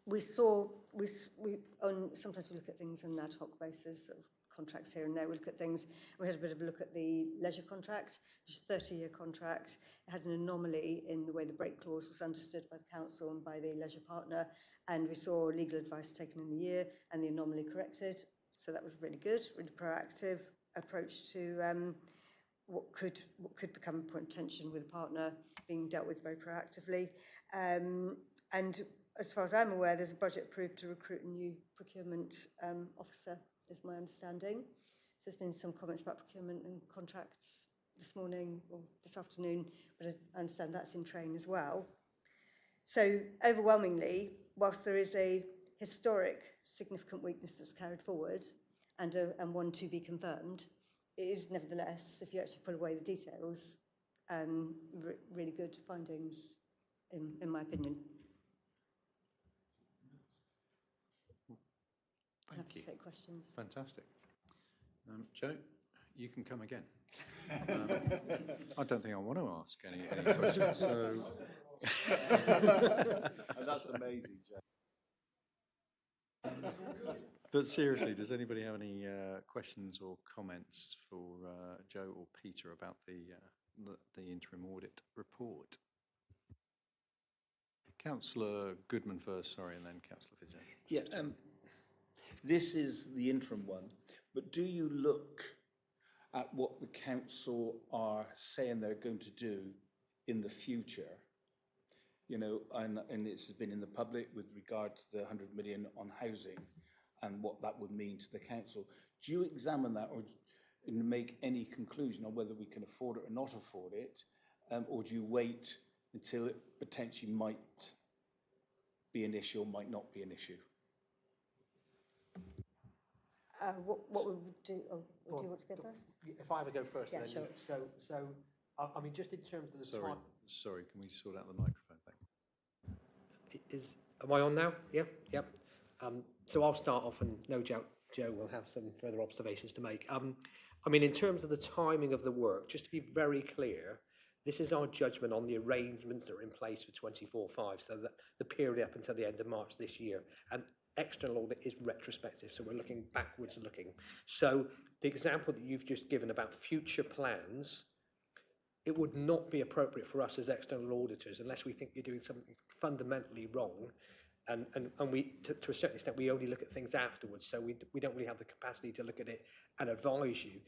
Sometimes we look at things on an ad hoc basis, sort of contracts here and there. We look at things. We had a bit of a look at the leisure contract, which is a 30-year contract. It had an anomaly in the way the break clause was understood by the council and by the leisure partner, and we saw legal advice taken in the year and the anomaly corrected. So that was really good, really proactive approach to what could become a point of tension with a partner being dealt with very proactively. And as far as I'm aware, there's a budget approved to recruit a new procurement officer, is my understanding. So there's been some comments about procurement and contracts this morning or this afternoon, but I understand that's in train as well. So overwhelmingly, whilst there is a historic significant weakness that's carried forward and one to be confirmed, it is nevertheless, if you actually pull away the details, really good findings, in my opinion. Thank you. To take questions. Fantastic. Joe, you can come again. I don't think I want to ask any questions. So. And that's amazing, Joe. But seriously, does anybody have any questions or comments for Joe or Peter about the interim audit report? Councillor Goodman first, sorry, and then Councillor Fitzgerald. Yeah, this is the interim one, but do you look at what the council are saying they're going to do in the future? You know, and it's been in the public with regard to the 100 million on housing and what that would mean to the council. Do you examine that or make any conclusion on whether we can afford it or not afford it? Or do you wait until it potentially might be an issue or might not be an issue? What we would do, do you want to go first? If I ever go first, Yeah, then sure. So, I mean, just in terms of the time. Sorry, can we sort out the microphone thing? Am I on now? Yeah, yep. So I'll start off, and no doubt Joe will have some further observations to make. I mean, in terms of the timing of the work, just to be very clear, This is our judgment on the arrangements that are in place for 24/5, so that the period up until the end of March this year. And external audit is retrospective, so we're looking backwards looking. So the example that you've just given about future plans, it would not be appropriate for us as external auditors unless we think you're doing something fundamentally wrong. And we, to a certain extent, we only look at things afterwards, so we don't really have the capacity to look at it and advise you.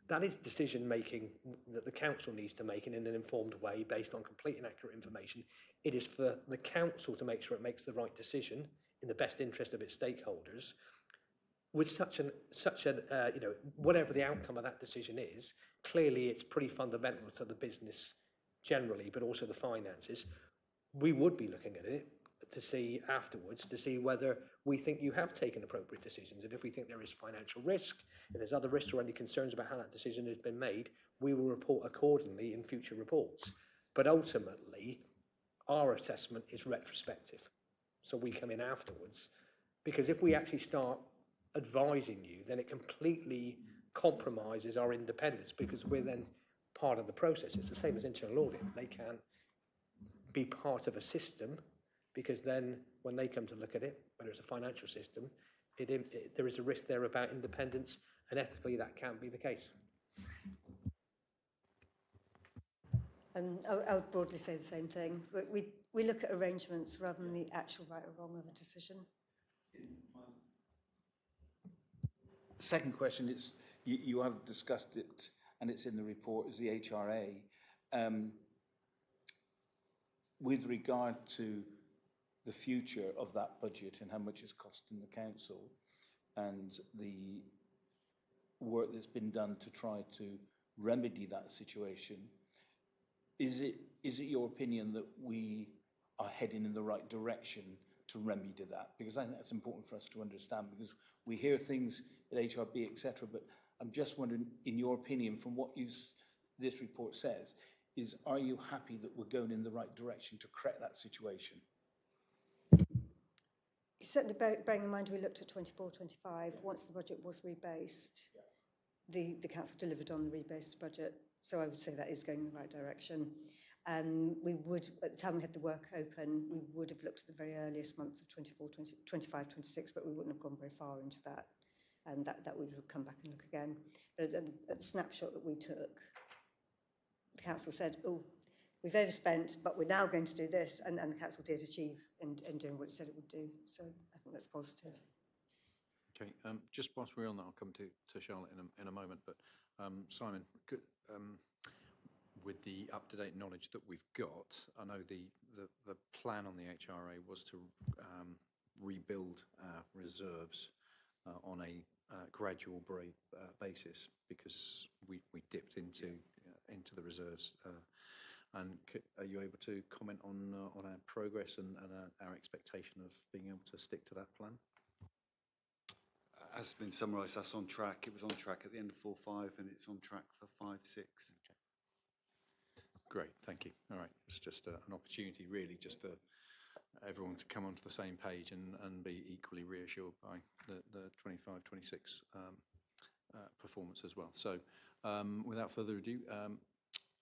That is decision making that the council needs to make in an informed way based on complete and accurate information. It is for the council to make sure it makes the right decision in the best interest of its stakeholders. With such an you know, whatever the outcome of that decision is, clearly it's pretty fundamental to the business generally, but also the finances. We would be looking at it to see afterwards, to see whether we think you have taken appropriate decisions. And if we think there is financial risk, if there's other risks or any concerns about how that decision has been made, we will report accordingly in future reports. But ultimately, our assessment is retrospective. So we come in afterwards, because if we actually start advising you, then it completely compromises our independence, because we're then part of the process. It's the same as internal audit. They can't be part of a system, because then when they come to look at it, whether it's a financial system, there is a risk there about independence, and ethically that can't be the case. I would broadly say the same thing. We look at arrangements rather than the actual right or wrong of a decision. Second question is, you have discussed it, and it's in the report, is the HRA. With regard to the future of that budget and how much it's costing the council, and the work that's been done to try to remedy that situation, is it your opinion that we are heading in the right direction to remedy that? Because I think that's important for us to understand, because we hear things at HRB, etc., but I'm just wondering, in your opinion, from what this report says, are you happy that we're going in the right direction to correct that situation? Certainly, bearing in mind we looked at 24-25, once the budget was rebased, the council delivered on the rebased budget. So I would say that is going in the right direction. We would, at the time we had the work open, we would have looked at the very earliest months of 25, 26, but we wouldn't have gone very far into that. And that we would come back and look again. But at the snapshot that we took, the council said, oh, we've overspent, but we're now going to do this. And the council did achieve in doing what it said it would do. So I think that's positive. Okay, just whilst we're on that, I'll come to Charlotte in a moment. But Simon, with the up-to-date knowledge that we've got, I know the plan on the HRA was to rebuild our reserves on a gradual basis, because we dipped into the reserves. And are you able to comment on our progress and our expectation of being able to stick to that plan? As has been summarised, that's on track. It was on track at the end of 4-5, and it's on track for 5-6. Okay. Great, thank you. All right, it's just an opportunity, really, just to everyone to come onto the same page and be equally reassured by the 25-26 performance as well. So, without further ado,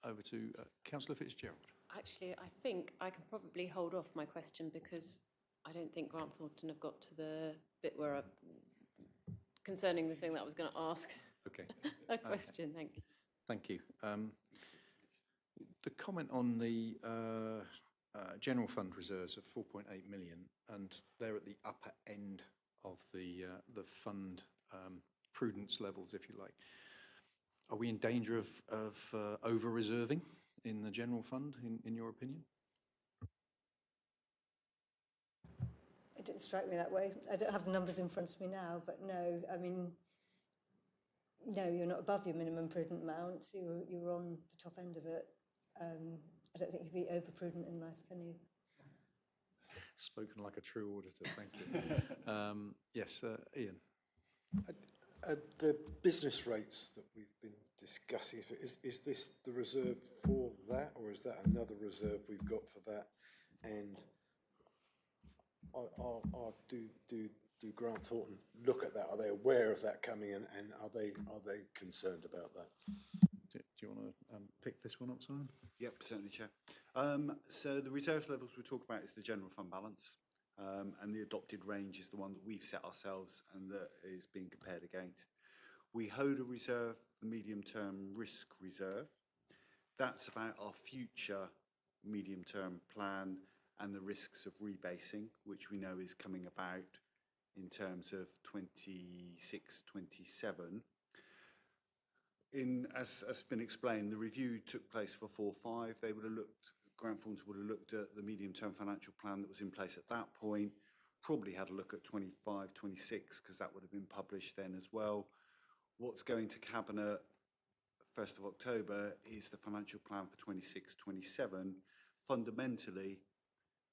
over to Councillor Fitzgerald. Actually, I think I can probably hold off my question, because I don't think Grant Thornton have got to the bit where concerning the thing that I was going to ask. Okay. A question, thank you. Thank you. The comment on the general fund reserves of 4.8 million, and they're at the upper end of the fund prudence levels, if you like. Are we in danger of over-reserving in the general fund, in your opinion? It didn't strike me that way. I don't have the numbers in front of me now, but no, I mean, no, you're not above your minimum prudent amount. You're on the top end of it. I don't think you'd be over-prudent in life, can you? Spoken like a true auditor, thank you. Yes, Ian. The business rates that we've been discussing, is this the reserve for that, or is that another reserve we've got for that? And do Grant Thornton look at that? Are they aware of that coming in, and are they concerned about that? Do Do you want to pick this one up, Simon? Yep, certainly, Chair. So the reserve levels we talk about is the general fund balance, and the adopted range is the one that we've set ourselves and that is being compared against. We hold a reserve, the medium-term risk reserve. That's about our future medium-term plan and the risks of rebasing, which we know is coming about in terms of 26, 27. As has been explained, the review took place for 4-5. They would have looked, Grant Thornton would have looked at the medium-term financial plan that was in place at that point, probably had a look at 25, 26, because that would have been published then as well. What's going to Cabinet 1st of October is the financial plan for 26, 27. Fundamentally,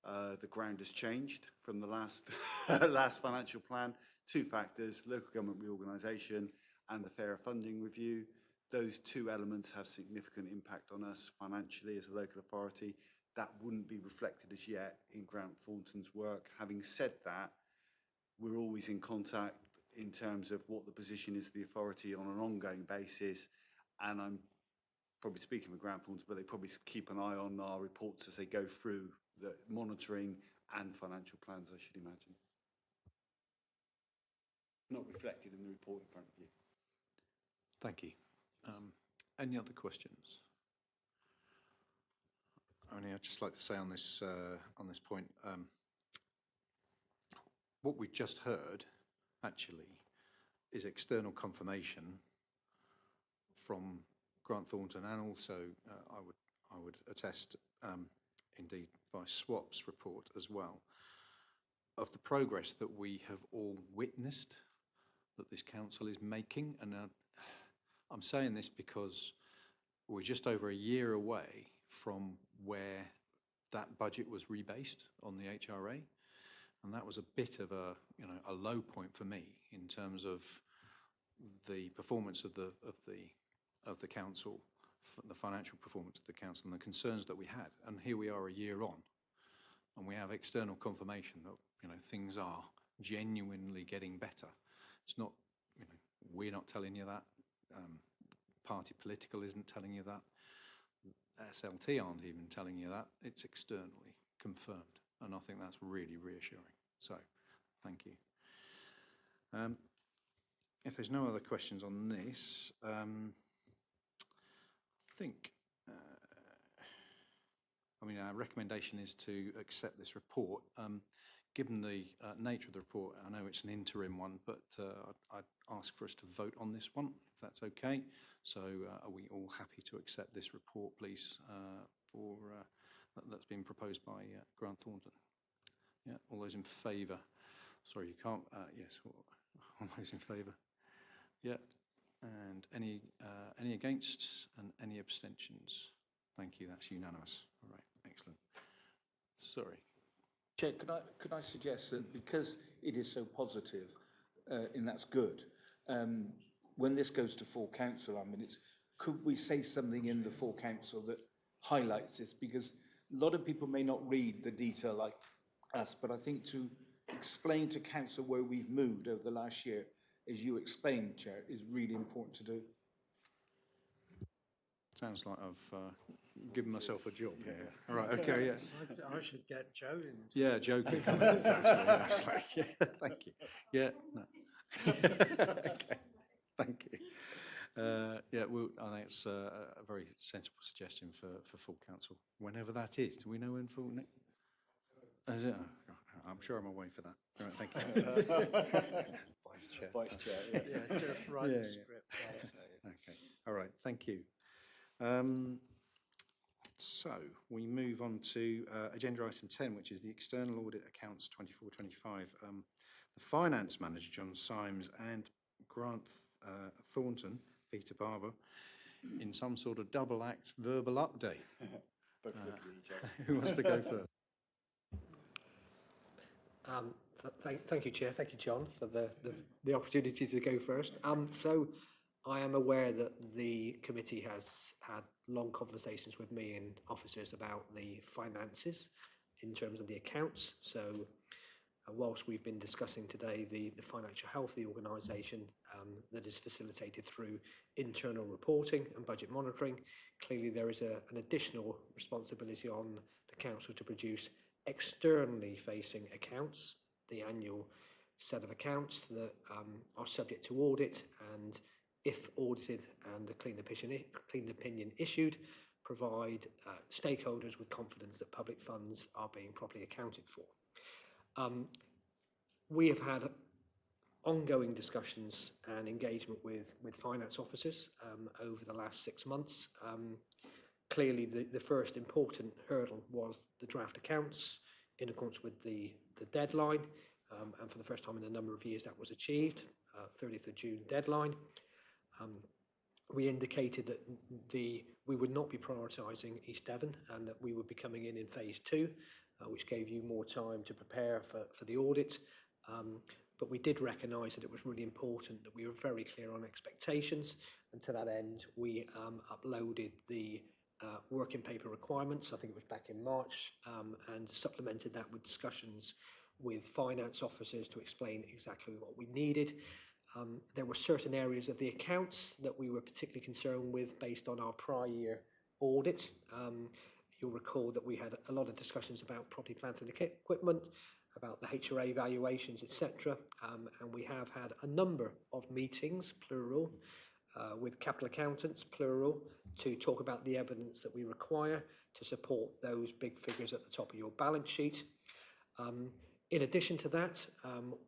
the ground has changed from the last, last financial plan. Two factors, local government reorganisation and the fairer funding review. Those two elements have significant impact on us financially as a local authority. That wouldn't be reflected as yet in Grant Thornton's work. Having said that, we're always in contact in terms of what the position is of the authority on an ongoing basis. And I'm probably speaking with Grant Thornton, but they probably keep an eye on our reports as they go through the monitoring and financial plans, I should imagine. Not reflected in the report in front of you. Thank you. Any other questions? Only I'd just like to say on this point, what we've just heard actually is external confirmation from Grant Thornton, and also I would attest, indeed by SWAP's report as well, of the progress that we have all witnessed that this council is making. And I'm saying this because we're just over a year away from where that budget was rebased on the HRA, and that was a bit of a low point for me in terms of the performance of the council, the financial performance of the council, and the concerns that we had. And here we are a year on, and we have external confirmation that things are genuinely getting better. It's not, we're not telling you that. Party political isn't telling you that. SLT aren't even telling you that. It's externally confirmed, and I think that's really reassuring. So, thank you. If there's no other questions on this, I think, our recommendation is to accept this report. Given the nature of the report, I know it's an interim one, but I'd ask for us to vote on this one, if that's okay. So are we all happy to accept this report, please, that's been proposed by Grant Thornton? Yeah, all those in favour? Sorry, you can't, yes, all those in favour? Yeah, and any against and any abstentions? Thank you, that's unanimous. All right, excellent. Sorry. Chair, could I suggest that because it is so positive, and that's good, when this goes to full council, could we say something in the full council that highlights this? Because a lot of people may not read the detail like us, but I think to explain to council where we've moved over the last year, as you explained, Chair, is really important to do. Sounds like I've given myself a job here. All right, okay, yeah. I should get Joe in. Yeah, Joe can come in, actually. Yeah, thank you. Yeah, no. Okay, thank you. Yeah, I think it's a very sensible suggestion for full council, whenever that is. Do we know when full? Is it? Oh, I'm sure I'm away for that. All right, thank you. Vice Chair. Vice Chair, yeah. Yeah, just write the script. Okay, all right, thank you. So we move on to agenda item 10, which is the external audit accounts 24-25. The finance manager, John Symes, and Grant Thornton, Peter Barber, in some sort of double act verbal update. Who wants to go first? Thank you, Chair. Thank you, John, for the opportunity to go first. So I am aware that the committee has had long conversations with me and officers about the finances in terms of the accounts. So whilst we've been discussing today the financial health of the organisation that is facilitated through internal reporting and budget monitoring, clearly there is an additional responsibility on the council to produce externally facing accounts, the annual set of accounts that are subject to audit, and if audited and a clean opinion issued, provide stakeholders with confidence that public funds are being properly accounted for. We have had ongoing discussions and engagement with finance officers over the last 6 months. Clearly, the first important hurdle was the draft accounts in accordance with the deadline, and for the first time in a number of years that was achieved, 30th of June deadline. We indicated that we would not be prioritising East Devon and that we would be coming in phase 2, which gave you more time to prepare for the audit. But we did recognise that it was really important that we were very clear on expectations, and to that end we uploaded the working paper requirements, I think it was back in March, and supplemented that with discussions with finance officers to explain exactly what we needed. There were certain areas of the accounts that we were particularly concerned with based on our prior year audit. You'll recall that we had a lot of discussions about property, plant and equipment, about the HRA valuations, etc. And we have had a number of meetings, plural, with capital accountants, plural, to talk about the evidence that we require to support those big figures at the top of your balance sheet. In addition to that,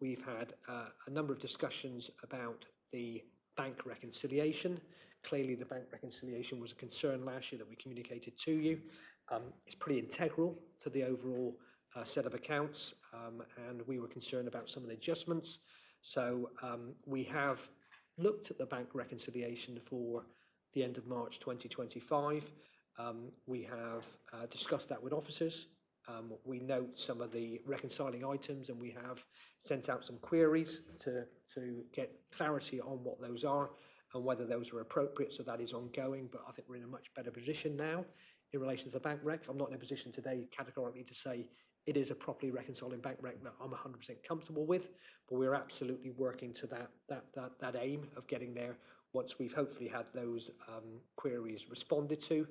we've had a number of discussions about the bank reconciliation. Clearly, the bank reconciliation was a concern last year that we communicated to you. It's pretty integral to the overall set of accounts, and we were concerned about some of the adjustments. So we have looked at the bank reconciliation for the end of March 2025. We have discussed that with officers. We note some of the reconciling items, and we have sent out some queries to get clarity on what those are and whether those are appropriate. So that is ongoing, but I think we're in a much better position now in relation to the bank rec. I'm not in a position today categorically to say it is a properly reconciling bank rec that I'm 100% comfortable with, but we're absolutely working to that aim of getting there once we've hopefully had those queries responded to.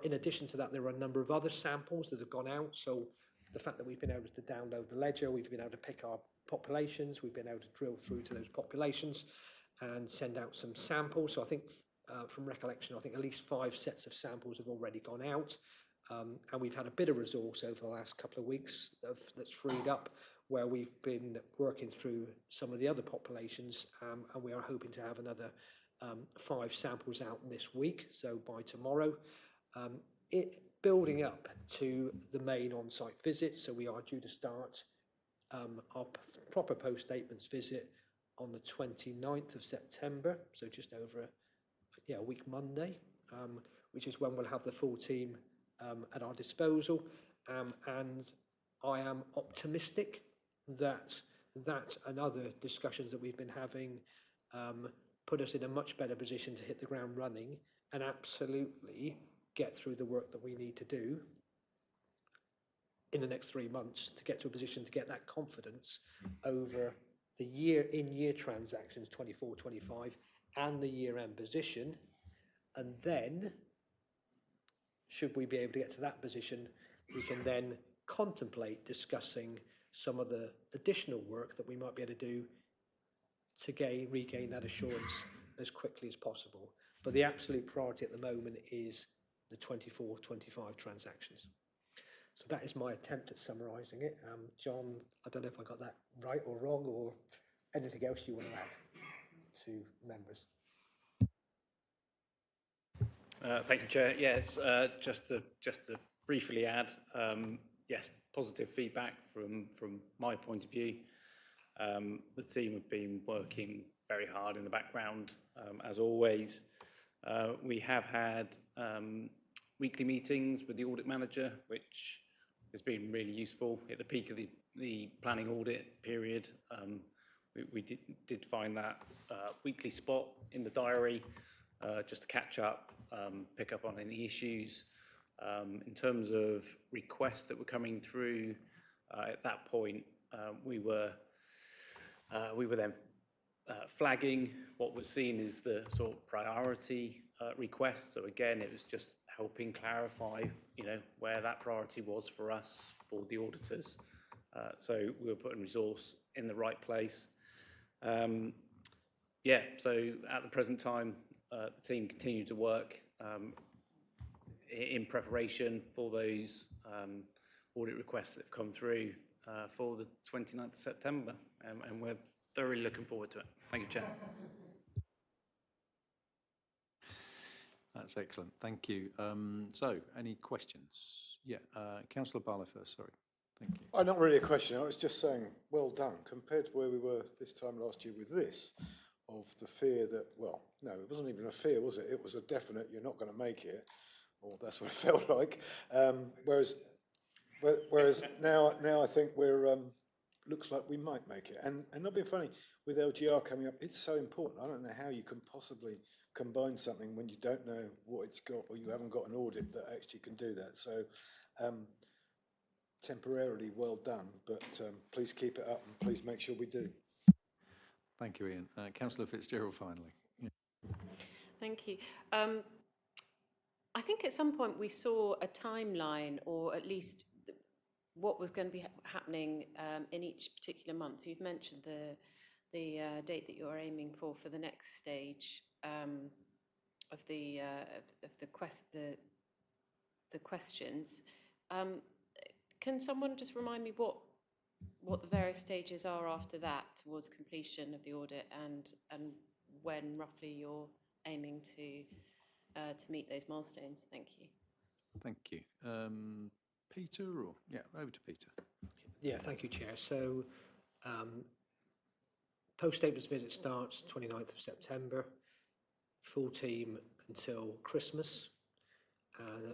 In addition to that, there are a number of other samples that have gone out. So the fact that we've been able to download the ledger, we've been able to pick our populations, we've been able to drill through to those populations and send out some samples. So I think from recollection, I think at least 5 sets of samples have already gone out. And we've had a bit of resource over the last couple of weeks that's freed up, where we've been working through some of the other populations, and we are hoping to have another 5 samples out this week, so by tomorrow. Building up to the main on-site visit, so we are due to start our proper post-statements visit on the 29th of September, so just over a week Monday, which is when we'll have the full team at our disposal, and I am optimistic that and other discussions that we've been having put us in a much better position to hit the ground running and absolutely get through the work that we need to do in the next 3 months to get to a position to get that confidence over the year-in-year transactions 24-25 and the year-end position. And then, should we be able to get to that position, we can then contemplate discussing some of the additional work that we might be able to do to regain that assurance as quickly as possible. But the absolute priority at the moment is the 24-25 transactions. So that is my attempt at summarising it. John, I don't know if I got that right or wrong, or anything else you want to add to members. Thank you, Chair. Yes, just to briefly add, yes, positive feedback from my point of view. The team have been working very hard in the background, as always. We have had weekly meetings with the audit manager, which has been really useful at the peak of the planning audit period. We did find that weekly spot in the diary just to catch up, pick up on any issues. In terms of requests that were coming through, At that point, we were then flagging what was seen as the sort of priority request. So again, it was just helping clarify, where that priority was for us, for the auditors. So we were putting resource in the right place. So at the present time, the team continue to work in preparation for those audit requests that have come through for the 29th of September, and we're thoroughly looking forward to it. Thank you, Chair. That's excellent. Thank you. So, any questions? Yeah, Councillor Barlow first, sorry. Thank you. Oh, not really a question. I was just saying, well done, compared to where we were this time last year with this, of the fear that, well, no, it wasn't even a fear, was it? It was a definite, you're not going to make it, or that's what it felt like. Whereas now I think we're, looks like we might make it. And not being funny, with LGR coming up, it's so important. I don't know how you can possibly combine something when you don't know what it's got, or you haven't got an audit that actually can do that. So temporarily well done, but please keep it up and please make sure we do. Thank you, Ian. Councillor Fitzgerald, finally. Yeah. Thank you. I think at some point we saw a timeline, or at least what was going to be happening in each particular month. You've mentioned the date that you're aiming for the next stage of the questions. Can someone just remind me what the various stages are after that towards completion of the audit, and when roughly you're aiming to meet those milestones? Thank you. Thank you. Peter, or yeah, over to Peter. Yeah, thank you, Chair. So, post-statements visit starts 29th of September, full team until Christmas,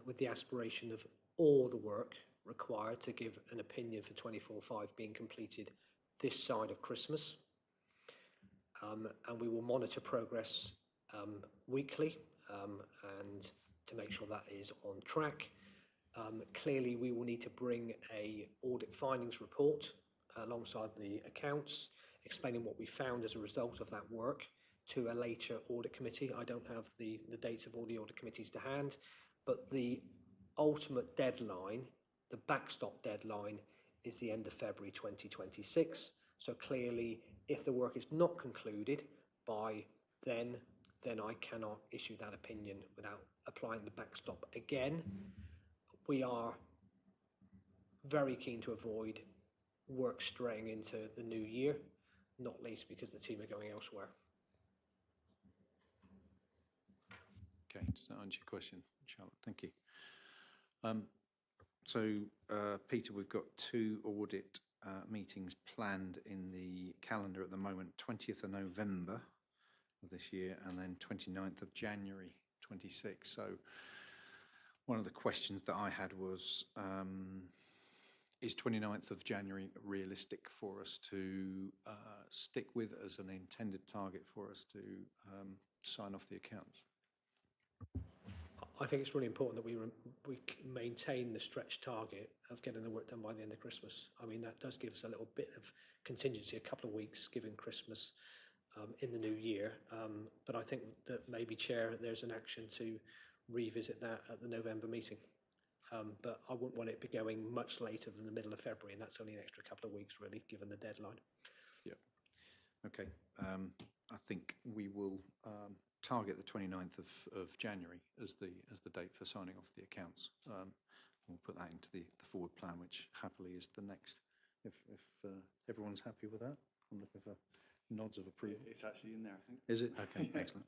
with the aspiration of all the work required to give an opinion for 24/5 being completed this side of Christmas. And we will monitor progress weekly and to make sure that is on track. Clearly, we will need to bring a audit findings report alongside the accounts, explaining what we found as a result of that work to a later audit committee. I don't have the dates of all the audit committees to hand, but the ultimate deadline, the backstop deadline, is the end of February 2026. So clearly, if the work is not concluded by then I cannot issue that opinion without applying the backstop again. We are very keen to avoid work straying into the new year, not least because the team are going elsewhere. Okay, does that answer your question, Charlotte? Thank you. Peter, we've got 2 audit meetings planned in the calendar at the moment, 20th of November of this year, and then 29th of January 26. So one of the questions that I had was, is 29th of January realistic for us to stick with as an intended target for us to sign off the accounts? I think it's really important that we maintain the stretch target of getting the work done by the end of Christmas. I mean, that does give us a little bit of contingency, a couple of weeks, given Christmas in the new year. But I think that maybe, Chair, there's an action to revisit that at the November meeting. But I wouldn't want it to be going much later than the middle of February, and that's only an extra couple of weeks, really, given the deadline. Yeah. Okay. I think we will target the 29th of January as the date for signing off the accounts. We'll put that into the forward plan, which happily is the next. If everyone's happy with that, I'm looking for nods of approval. It's actually in there, I think. Is it? Okay, excellent.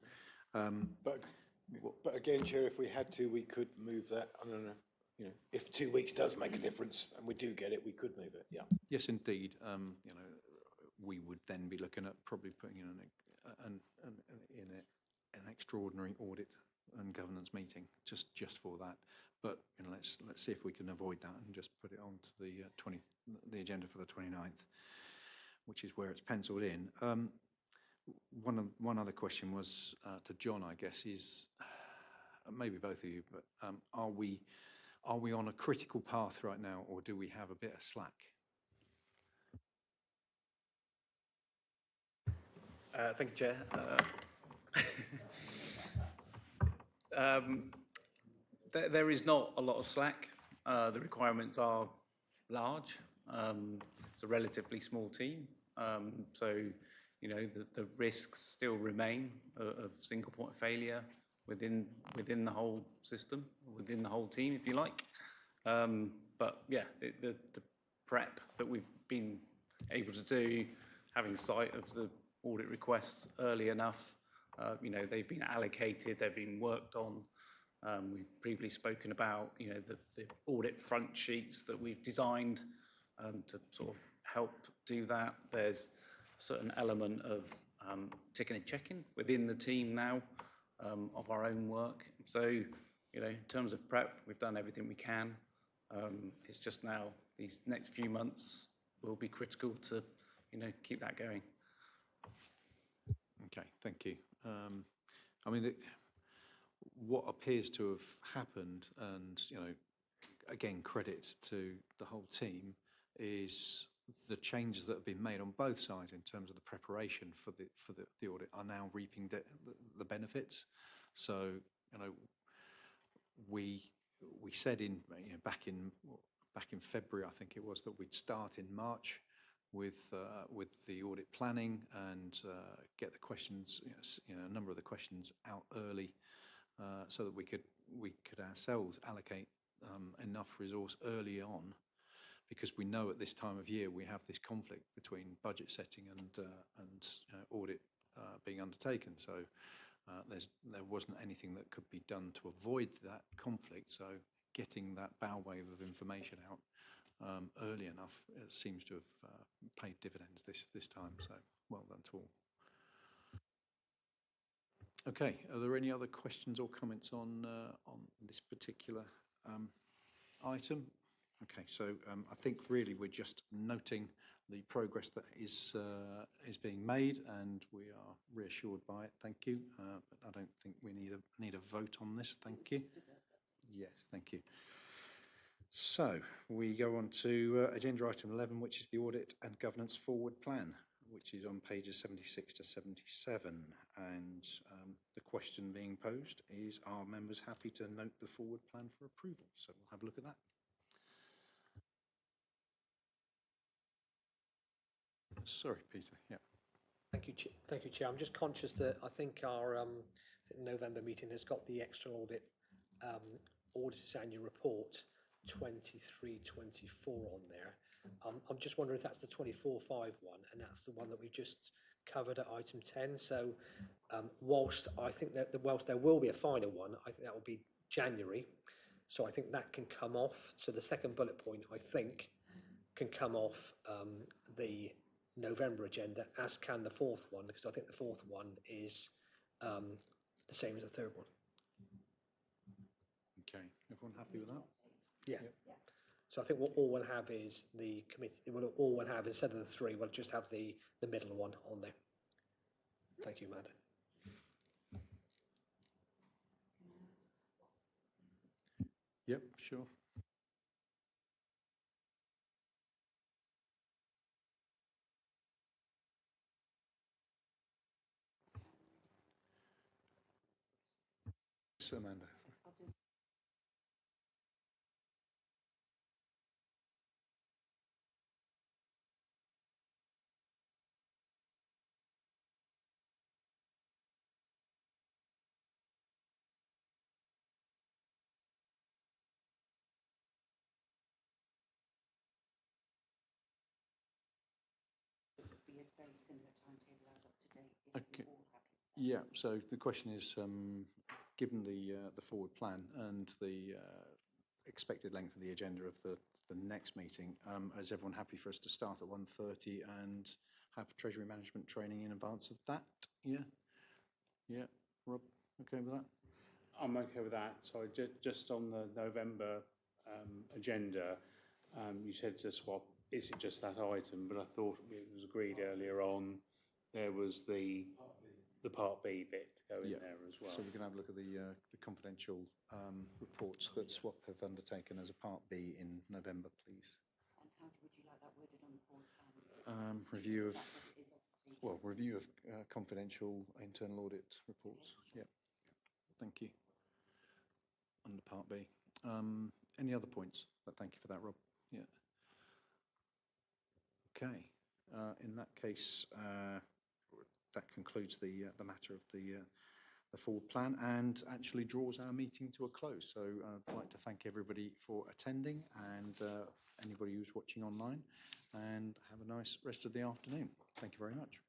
But again, Chair, if we had to, we could move that. I don't know. You know, if 2 weeks does make a difference and we do get it, we could move it. Yeah. Yes, indeed. We would then be looking at probably putting in an extraordinary audit and governance meeting just for that. But let's see if we can avoid that and just put it onto the agenda for the 29th, which is where it's penciled in. One other question was to John, I guess, is maybe both of you, but are we on a critical path right now, or do we have a bit of slack Thank you, Chair. There is not a lot of slack. The requirements are large. It's a relatively small team. So, you know, the risks still remain of single point of failure within the whole system, within the whole team, if you like. But yeah, the prep that we've been able to do, having sight of the audit requests early enough, you know, they've been allocated, they've been worked on. We've previously spoken about, you know, the audit front sheets that we've designed to sort of help do that. There's a certain element of ticking and checking within the team now of our own work. So, you know, in terms of prep, we've done everything we can. It's just now these next few months will be critical to, you know, keep that going. Okay, thank you. I mean, what appears to have happened, and, you know, again, credit to the whole team, is the changes that have been made on both sides in terms of the preparation for the audit are now reaping the benefits. So, you know, we said back in February, I think it was, that we'd start in March with the audit planning and get the questions, you know, a number of the questions out early, so that we could ourselves allocate enough resource early on, because we know at this time of year we have this conflict between budget setting and audit being undertaken. So there wasn't anything that could be done to avoid that conflict. So getting that bow wave of information out early enough, it seems to have paid dividends this time. So well done to all. Okay, are there any other questions or comments on this particular item? Okay, so I think really we're just noting the progress that is being made, and we are reassured by it. Thank you. But I don't think we need a vote on this. Thank you. Yes, thank you. So we go on to agenda item 11, which is the audit and governance forward plan, which is on pages 76 to 77. And the question being posed is, are members happy to note the forward plan for approval? So we'll have a look at that. Sorry, Peter. Yeah. Thank you, Chair. I'm just conscious that I think our November meeting has got the extra audit auditor's annual report 23-24 on there. I'm just wondering if that's the 24-5 one, and that's the one that we just covered at item 10. So whilst I think that whilst there will be a final one, I think that will be January. So I think that can come off. So the second bullet point, I think, can come off the November agenda, as can the fourth one, because I think the fourth one is the same as the third one. Okay, everyone happy with that? Yeah. Yep. So I think what all we'll have is the committee, all we'll have, instead of the three, we'll just have the middle one on there. Thank you, Amanda. Yep, sure. So, Amanda. Be a very similar timetable as up to date, if Okay. you're all happy with that. Yeah, so the question is, given the forward plan and the expected length of the agenda of the next meeting, is everyone happy for us to start at 1:30 and have treasury management training in advance of that? Yeah? Yeah, Rob, okay with that? I'm okay with that. So just on the November agenda, you said to swap, is it just that item? But I thought it was agreed earlier on, there was the Part B bit to go in there as well. So we can have a look at the confidential reports that SWAP have undertaken as a Part B in November, please. And how would you like that worded on the forward plan? Review of, well, review of confidential internal audit reports. Yeah. Thank you. Under Part B. Any other points? Thank you for that, Rob. Yeah. Okay. In that case, that concludes the matter of the forward plan and actually draws our meeting to a close. So I'd like to thank everybody for attending and anybody who's watching online, and have a nice rest of the afternoon. Thank you very much.